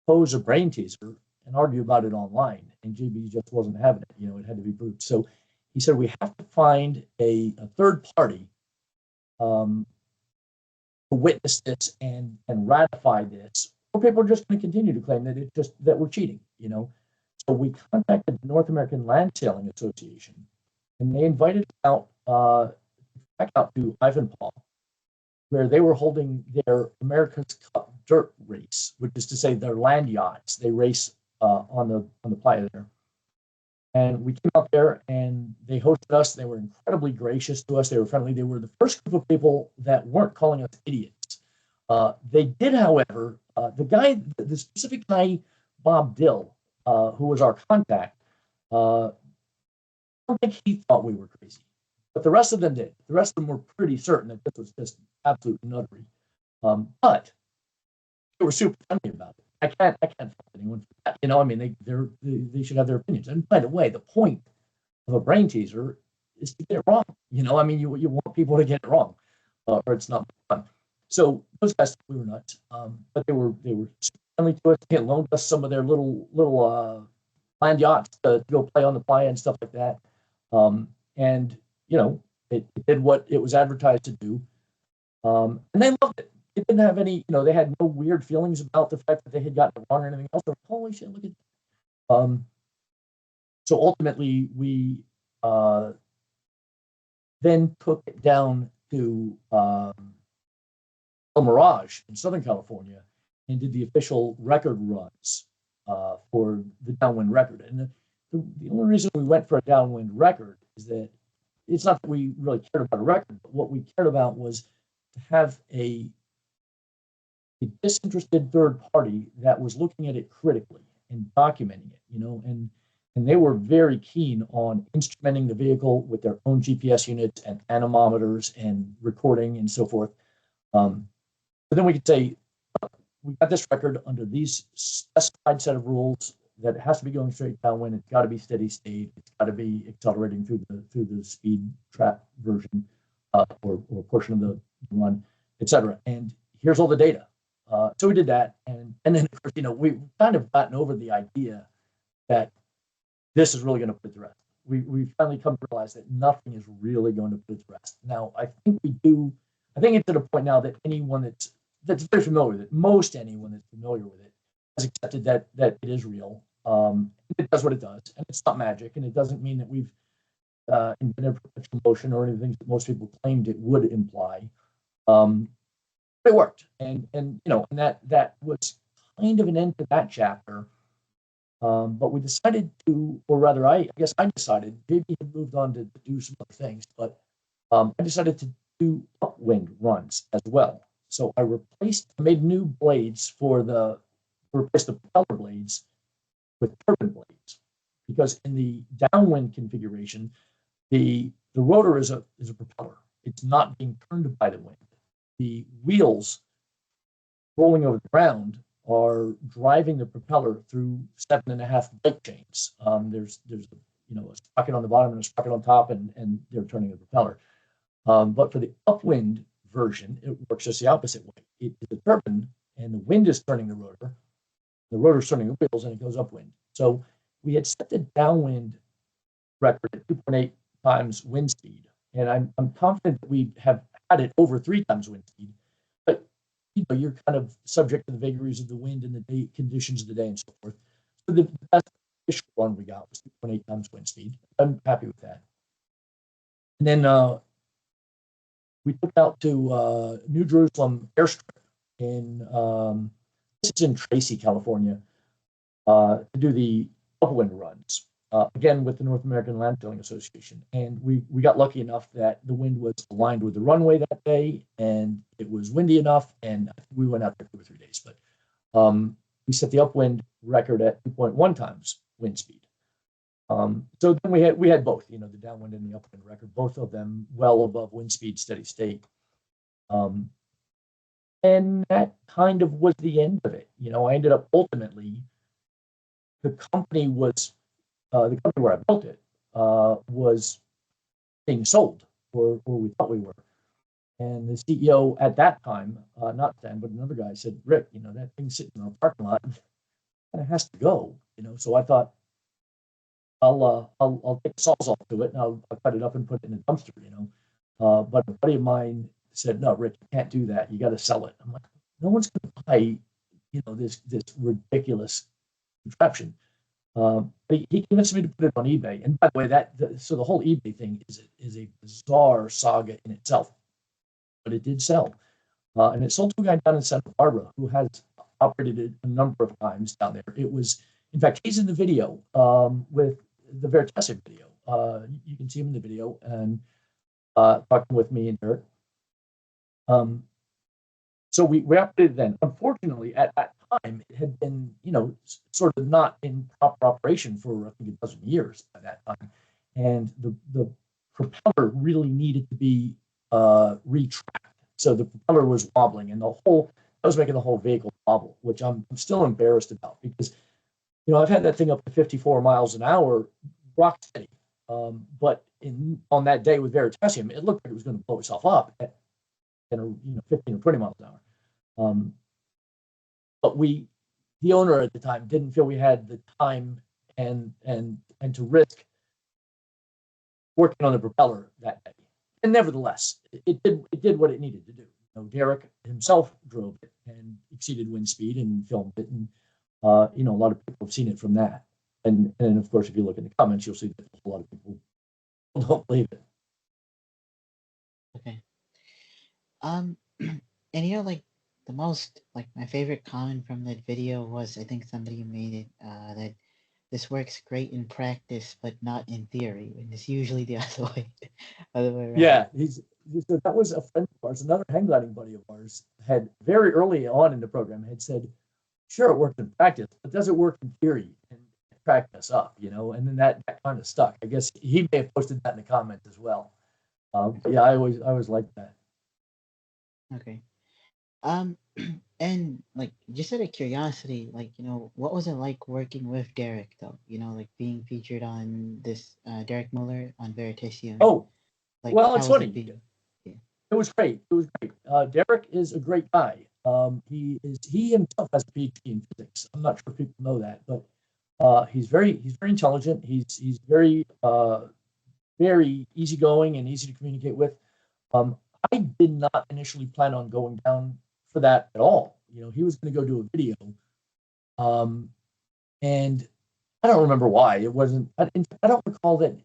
pose a brain teaser and argue about it online, and JB just wasn't having it. It had to be proved. So he said, we have to find a third party who witness this and ratify this, or people are just going to continue to claim that we're cheating. So we contacted the North American Land Sailing Association, and they invited us out back out to Ivanpah, where they were holding their America's Cup dirt race, which is to say their land yachts. They race on the playa there. And we came out there and they hosted us. They were incredibly gracious to us. They were friendly. They were the first group of people that weren't calling us idiots. They did, however, the specific guy, Bob Dill, who was our contact, I don't think he thought we were crazy, but the rest of them did. The rest of them were pretty certain that this was just absolute nuttery. But they were super friendly about it. I can't fault anyone for that. I mean, they should have their opinions. And by the way, the point of a brain teaser is to get it wrong. I mean, you want people to get it wrong, or it's not fun. So those guys thought we were nuts, but they were super friendly to us. They loaned us some of their little land yachts to go play on the playa and stuff like that. And it did what it was advertised to do, and they loved it. It didn't have any, they had no weird feelings about the fact that they had gotten it wrong or anything else. They're like, holy shit, look at that. So ultimately, we then took it down to El Mirage in Southern California and did the official record runs for the Downwind record. And the only reason we went for a Downwind record is that it's not that we really cared about a record, but what we cared about was to have a disinterested third party that was looking at it critically and documenting it, and they were very keen on instrumenting the vehicle with their own GPS units and anemometers and recording and so forth. But then we could say, we got this record under these specified set of rules that it has to be going straight downwind. It's got to be steady state. It's got to be accelerating through the speed trap version or portion of the run, etc. And here's all the data. So we did that, and then of course, we've kind of gotten over the idea that this is really going to put it to rest. We finally come to realize that nothing is really going to put it to rest. Now, I think we do. I think it's at a point now that anyone that's very familiar with it, most anyone that's familiar with it, has accepted that it is real. It does what it does, and it's not magic, and it doesn't mean that we've invented perpetual motion or anything that most people claimed it would imply. It worked, and that was kind of an end to that chapter. But we decided to, or rather, I guess I decided. JB had moved on to do some other things, but I decided to do upwind runs as well. So I made new blades replaced the propeller blades with turbine blades, because in the downwind configuration, the rotor is a propeller. It's not being turned by the wind. The wheels rolling over the ground are driving the propeller through 7.5 brake chains. There's a sprocket on the bottom and a sprocket on top, and they're turning the propeller. But for the upwind version, it works just the opposite way. It is a turbine, and the wind is turning the rotor. The rotor's turning the wheels, and it goes upwind. So we had set the downwind record at 2.8 times wind speed, and I'm confident that we have had it over 3 times wind speed. But you're kind of subject to the vagaries of the wind and the day conditions of the day and so forth. So the best official one we got was 2.8 times wind speed. I'm happy with that. And then we took out to New Jerusalem Airstrip in this is in Tracy, California, to do the upwind runs. Again, with the North American Land Sailing Association. And we got lucky enough that the wind was aligned with the runway that day, and it was windy enough, and we went out there 2 or 3 days. But we set the upwind record at 2.1 times wind speed. So then we had both, the downwind and the upwind record, both of them well above wind speed, steady state. And that kind of was the end of it. I ended up ultimately, the company where I built it was being sold, or we thought we were. And the CEO at that time, not Stan, but another guy said, Rick, that thing's sitting in our parking lot, and it has to go. So I thought, I'll take the sawzall to it, and I'll cut it up and put it in a dumpster. But a buddy of mine said, "No, Rick, you can't do that. You got to sell it." I'm like, "No one's going to buy, this ridiculous contraption." But he convinced me to put it on eBay. And by the way, so the whole eBay thing is a bizarre saga in itself, but it did sell, and it sold to a guy down in Santa Barbara who has operated it a number of times down there. It was, in fact, he's in the video with the Veritasium video. You can see him in the video and talking with me and Derek. So we operated then. Unfortunately, at that time, it had been, sort of not in proper operation for, I think, a dozen years by that time. And the propeller really needed to be retracked. So the propeller was wobbling, and that was making the whole vehicle wobble, which I'm still embarrassed about because, I've had that thing up to 54 miles an hour, rock steady. But on that day with Veritasium, it looked like it was going to blow itself up at 15 or 20 miles an hour. But the owner at the time, didn't feel we had the time and to risk working on the propeller that day. And nevertheless, it did what it needed to do. Derek himself drove it and exceeded wind speed and filmed it, and a lot of people have seen it from that. And of course, if you look in the comments, you'll see that a lot of people don't believe it. Okay. And like the most, like my favorite comment from that video was, I think somebody made it that this works great in practice, but not in theory, and it's usually the other way around. Yeah, so that was a friend of ours, another hang gliding buddy of ours, had very early on in the program had said, "Sure, it works in practice, but does it work in theory and practice up?" And then that kind of stuck. I guess he may have posted that in the comments as well. Yeah, I always liked that. Okay. And like just out of curiosity, like, what was it like working with Derek though? Like being featured on this Derek Muller on Veritasium. Oh, like well, how it's was funny. it being? Yeah. It was great. Derek is a great guy. He himself has a PhD in physics. I'm not sure if people know that, but he's very intelligent. He's very very easygoing and easy to communicate with. I did not initially plan on going down for that at all. He was going to go do a video, and I don't remember why. It wasn't. I don't recall that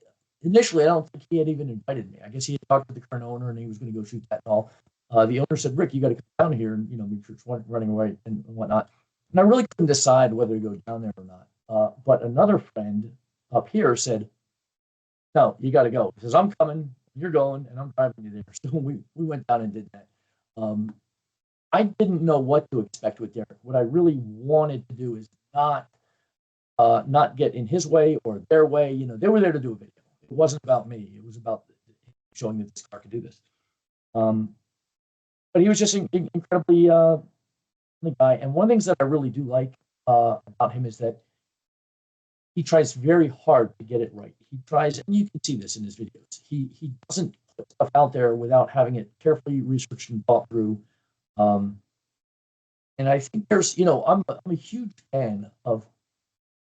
initially. I don't think he had even invited me. I guess he had talked to the current owner and he was going to go shoot that and all. The owner said, "Rick, you got to come down here and make sure it's running away and whatnot." And I really couldn't decide whether to go down there or not. But another friend up here said, "No, you got to go." He says, "I'm coming, you're going, and I'm driving you there." So we went down and did that. I didn't know what to expect with Derek. What I really wanted to do is not get in his way or their way. They were there to do a video. It wasn't about me. It was about showing that this car could do this. But he was just an incredibly friendly guy. And one of the things that I really do like about him is that he tries very hard to get it right. He tries, and you can see this in his videos. He doesn't put stuff out there without having it carefully researched and thought through. And I think there's, I'm a huge fan of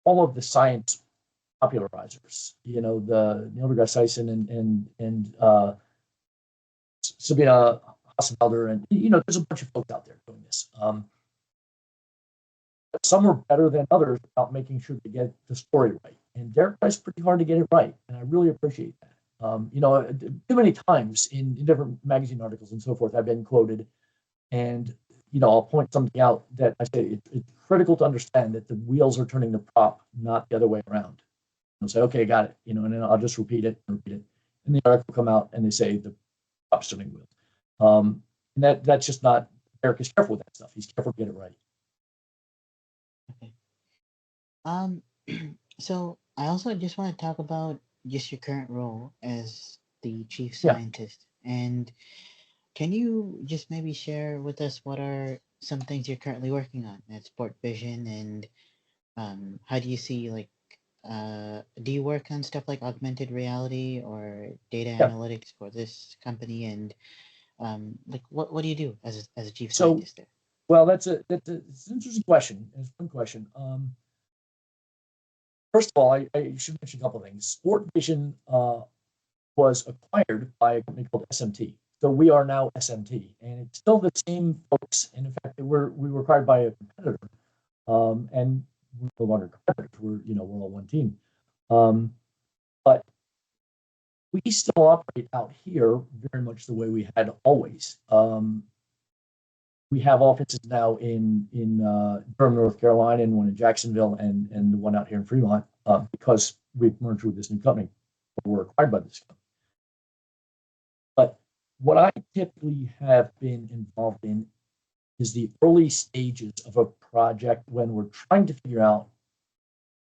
all of the science popularizers. The Neil deGrasse Tyson and Sabina Hasselbalder, and there's a bunch of folks out there doing this. Some are better than others about making sure they get the story right. And Derek tries pretty hard to get it right, and I really appreciate that. Too many times in different magazine articles and so forth, I've been quoted, and I'll point something out that I say it's critical to understand that the wheels are turning the prop, not the other way around. I'll say, "Okay, got it," and then I'll just repeat it, and the article will come out and they say the prop's turning wheels. And that's just not. Derek is careful with that stuff. He's careful to get it right. Okay. So I also just want to talk about just your current role as the chief scientist. And can you just maybe share with us what are some things you're currently working on at Sport Vision, and how do you see do you work on stuff like augmented reality or data analytics for this company, and what do you do as a chief scientist there? Well, it's an interesting question. It's a fun question. First of all, I should mention a couple of things. Sport Vision was acquired by a company called SMT. So we are now SMT, and it's still the same folks. And in fact, we were acquired by a competitor, and we're no longer competitors. We're all one team. But we still operate out here very much the way we had always. We have offices now in Durham, North Carolina, and one in Jacksonville, and the one out here in Fremont, because we've merged with this new company, or we're acquired by this company. But what I typically have been involved in is the early stages of a project when we're trying to figure out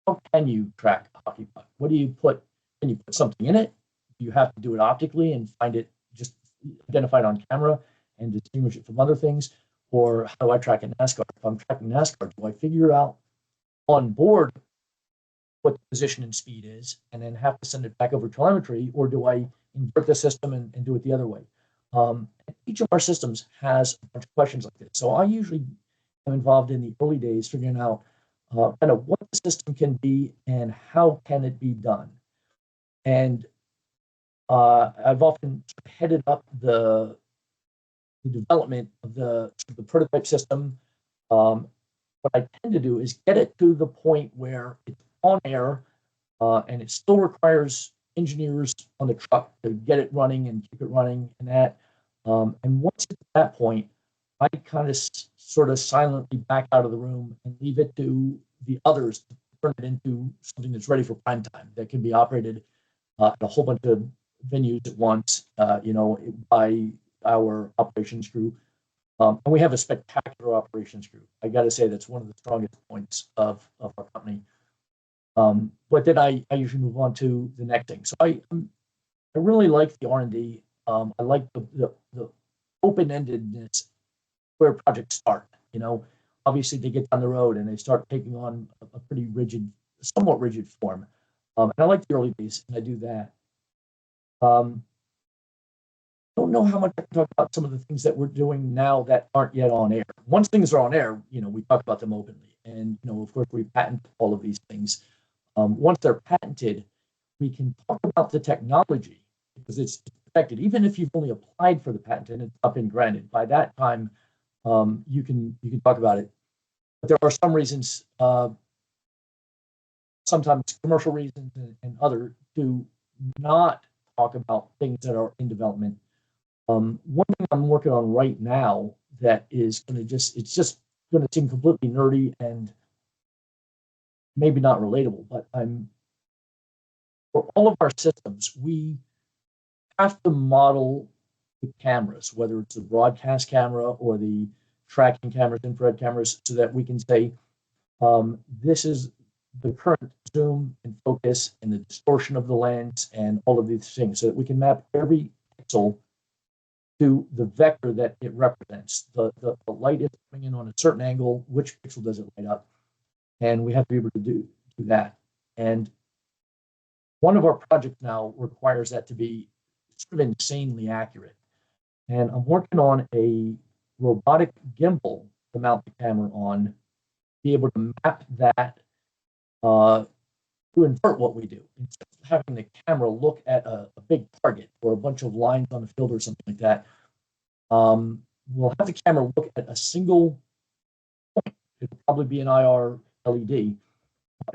how can you track a hockey puck? What do you put? Can you put something in it? Do you have to do it optically and find it, just identify it on camera and distinguish it from other things? Or how do I track a NASCAR? If I'm tracking NASCAR, do I figure out on board what the position and speed is and then have to send it back over telemetry? Or do I invert the system and do it the other way? Each of our systems has a bunch of questions like this. So I usually am involved in the early days figuring out kind of what the system can be and how can it be done. And I've often headed up the development of the prototype system. What I tend to do is get it to the point where it's on air, and it still requires engineers on the truck to get it running and keep it running and that. And once it's at that point, I kind of sort of silently back out of the room and leave it to the others to turn it into something that's ready for prime time that can be operated at a whole bunch of venues at once, by our operations crew. And we have a spectacular operations group. I got to say that's one of the strongest points of our company. But then I usually move on to the next thing. So I really like the R&D. I like the open-endedness where projects start. Obviously they get down the road and they start taking on a pretty rigid, somewhat rigid form. And I like the early days, and I do that. Don't know how much I can talk about some of the things that we're doing now that aren't yet on air. Once things are on air, we talk about them openly. And, of course, we patent all of these things. Once they're patented, we can talk about the technology because it's protected. Even if you've only applied for the patent and it's not been granted, by that time, you can talk about it. But there are some reasons, sometimes commercial reasons and other, to not talk about things that are in development. One thing I'm working on right now that is going to it's just going to seem completely nerdy and maybe not relatable, but for all of our systems, we have to model the cameras, whether it's the broadcast camera or the tracking cameras, infrared cameras, so that we can say, this is the current zoom and focus and the distortion of the lens and all of these things, so that we can map every pixel to the vector that it represents. The light is coming in on a certain angle, which pixel does it light up? And we have to be able to do that. And one of our projects now requires that to be sort of insanely accurate. And I'm working on a robotic gimbal to mount the camera on, be able to map that, to invert what we do. Instead of having the camera look at a big target or a bunch of lines on the field or something like that, we'll have the camera look at a single point. It'll probably be an IR LED.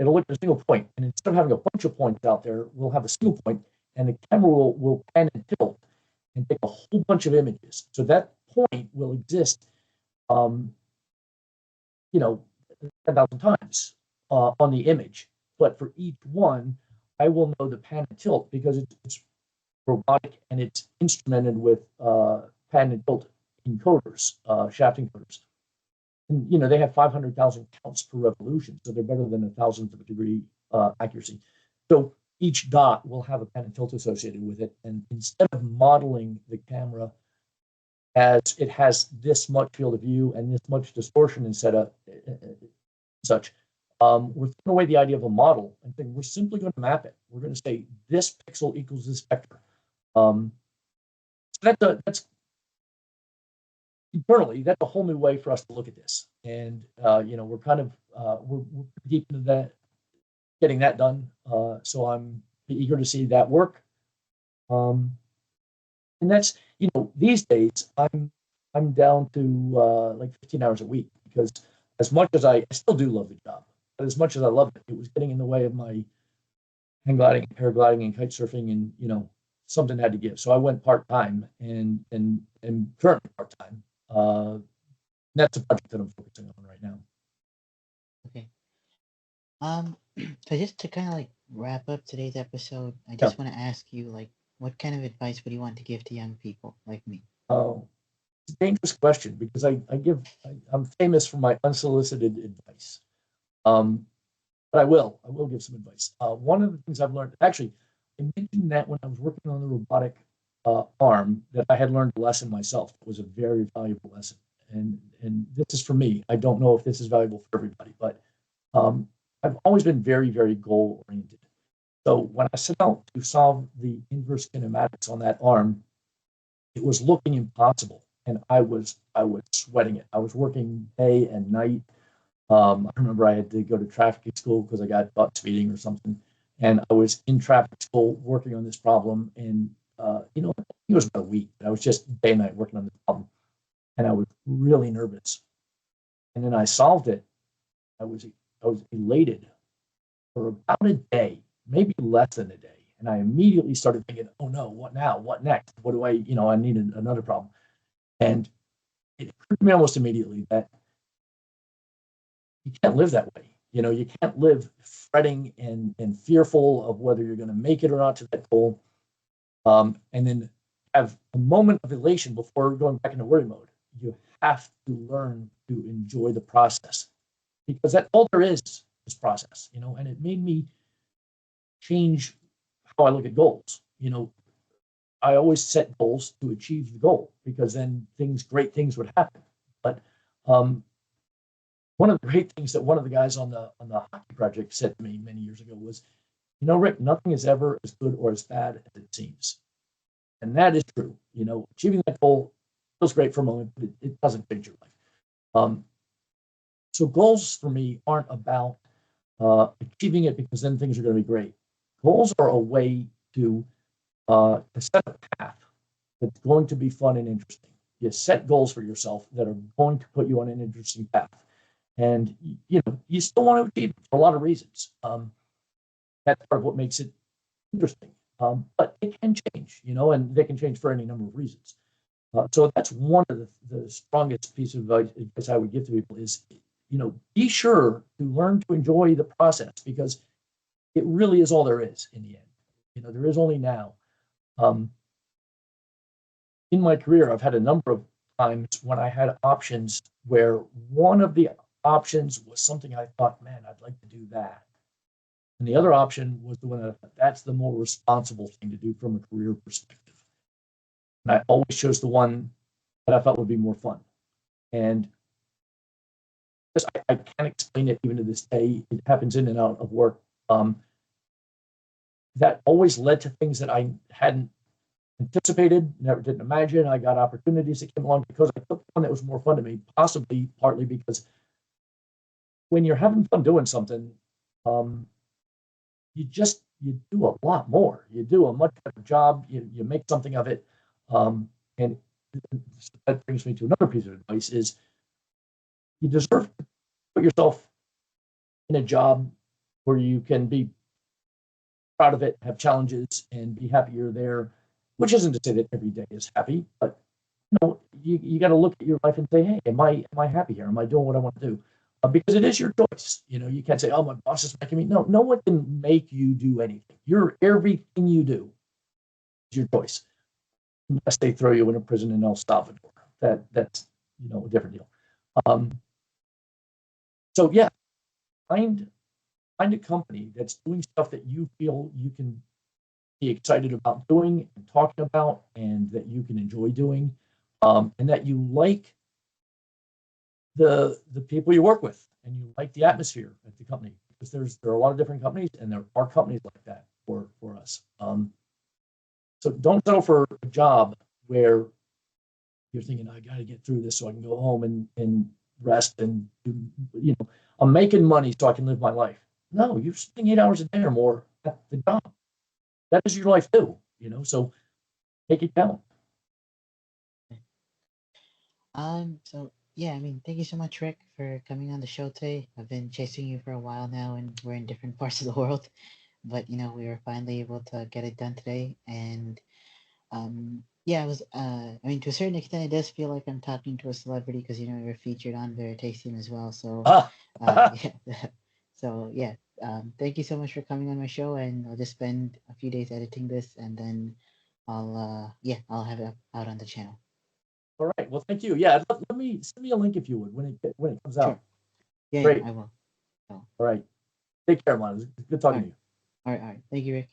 It'll look at a single point, and instead of having a bunch of points out there, we'll have a single point, and the camera will pan and tilt and take a whole bunch of images. So that point will exist, 10,000 times on the image. But for each one, I will know the pan and tilt because it's robotic and it's instrumented with pan and tilt encoders, shaft encoders. And, they have 500,000 counts per revolution, so they're better than 1,000th of a degree accuracy. So each dot will have a pan and tilt associated with it. And instead of modeling the camera as it has this much field of view and this much distortion instead of such, we're throwing away the idea of a model and think we're simply going to map it. We're going to say this pixel equals this vector. So that's internally, that's a whole new way for us to look at this. And, we're kind of, we're deep into that, getting that done. So I'm eager to see that work. And that's, these days I'm down to like 15 hours a week, because as much as I still do love the job, but as much as I love it, it was getting in the way of my hang gliding, paragliding, and kite surfing, and something had to give. So I went part time, and currently part time. That's a project that I'm focusing on right now. Okay. So just to kind of like wrap up today's episode, I Yeah. just want to ask you, like, what kind of advice would you want to give to young people like me? It's a dangerous question, because I'm famous for my unsolicited advice. But I will give some advice. One of the things I've learned, actually, I mentioned that when I was working on the robotic arm, that I had learned a lesson myself. It was a very valuable lesson, and this is for me. I don't know if this is valuable for everybody, but I've always been very, very goal oriented. So when I set out to solve the inverse kinematics on that arm, it was looking impossible, and I was sweating it. I was working day and night. I remember I had to go to traffic school because I got caught speeding or something, and I was in traffic school working on this problem. And it was about a week. I was just day and night working on this problem, and I was really nervous. And then I solved it. I was elated for about a day, maybe less than a day. And I immediately started thinking, oh no, what now? What next? What do I need another problem. And it occurred to me almost immediately that you can't live that way. You can't live fretting and fearful of whether you're going to make it or not to that goal. And then have a moment of elation before going back into worry mode. You have to learn to enjoy the process, because that's all there is process, and it made me change how I look at goals. I always set goals to achieve the goal, because then great things would happen. But one of the great things that one of the guys on the hockey project said to me many years ago was, Rick, nothing is ever as good or as bad as it seems. And that is true. Achieving that goal feels great for a moment, but it doesn't change your life. So goals for me aren't about achieving it because then things are going to be great. Goals are a way to set a path that's going to be fun and interesting. You set goals for yourself that are going to put you on an interesting path. And, you still want to achieve it for a lot of reasons. That's part of what makes it interesting. But it can change, and they can change for any number of reasons. So that's one of the strongest piece of advice I would give to people is, be sure to learn to enjoy the process, because it really is all there is in the end. There is only now. In my career, I've had a number of times when I had options where one of the options was something I thought, man, I'd like to do that. And the other option was the one that I thought, that's the more responsible thing to do from a career perspective. And I always chose the one that I thought would be more fun. And I can't explain it even to this day. It happens in and out of work. That always led to things that I hadn't anticipated, never didn't imagine. I got opportunities that came along because I took one that was more fun to me, possibly partly because when you're having fun doing something, you do a lot more. You do a much better job. You make something of it. And that brings me to another piece of advice is you deserve to put yourself in a job where you can be proud of it, have challenges, and be happy you're there, which isn't to say that every day is happy, but you got to look at your life and say, hey, am I happy here? Am I doing what I want to do? Because it is your choice. You can't say, oh, my boss is making me. No one can make you do anything. Everything you do is your choice, unless they throw you in a prison in El Salvador. That's a different deal. So yeah, find a company that's doing stuff that you feel you can be excited about doing and talking about, and that you can enjoy doing, and that you like the people you work with, and you like the atmosphere at the company, because there are a lot of different companies, and there are companies like that for us. So don't settle for a job where you're thinking, I got to get through this so I can go home and rest and I'm making money so I can live my life. No, you're spending 8 hours a day or more at the job. That is your life too, so make it count. So yeah, I mean, thank you so much, Rick, for coming on the show today. I've been chasing you for a while now, and we're in different parts of the world, but we were finally able to get it done today. And yeah, I mean, to a certain extent, it does feel like I'm talking to a celebrity because you're featured on Veritasium as well. So, Ah, yeah, so yeah, thank you so much for coming on my show, and I'll just spend a few days editing this, and then I'll have it out on the channel. all right. Well, thank you. Yeah, let me send me a link if you would when it comes Sure. out. Yeah, Great. I will. So, All right. Take care, man. It was good all talking right, to you. all right, all right. Thank you, Rick.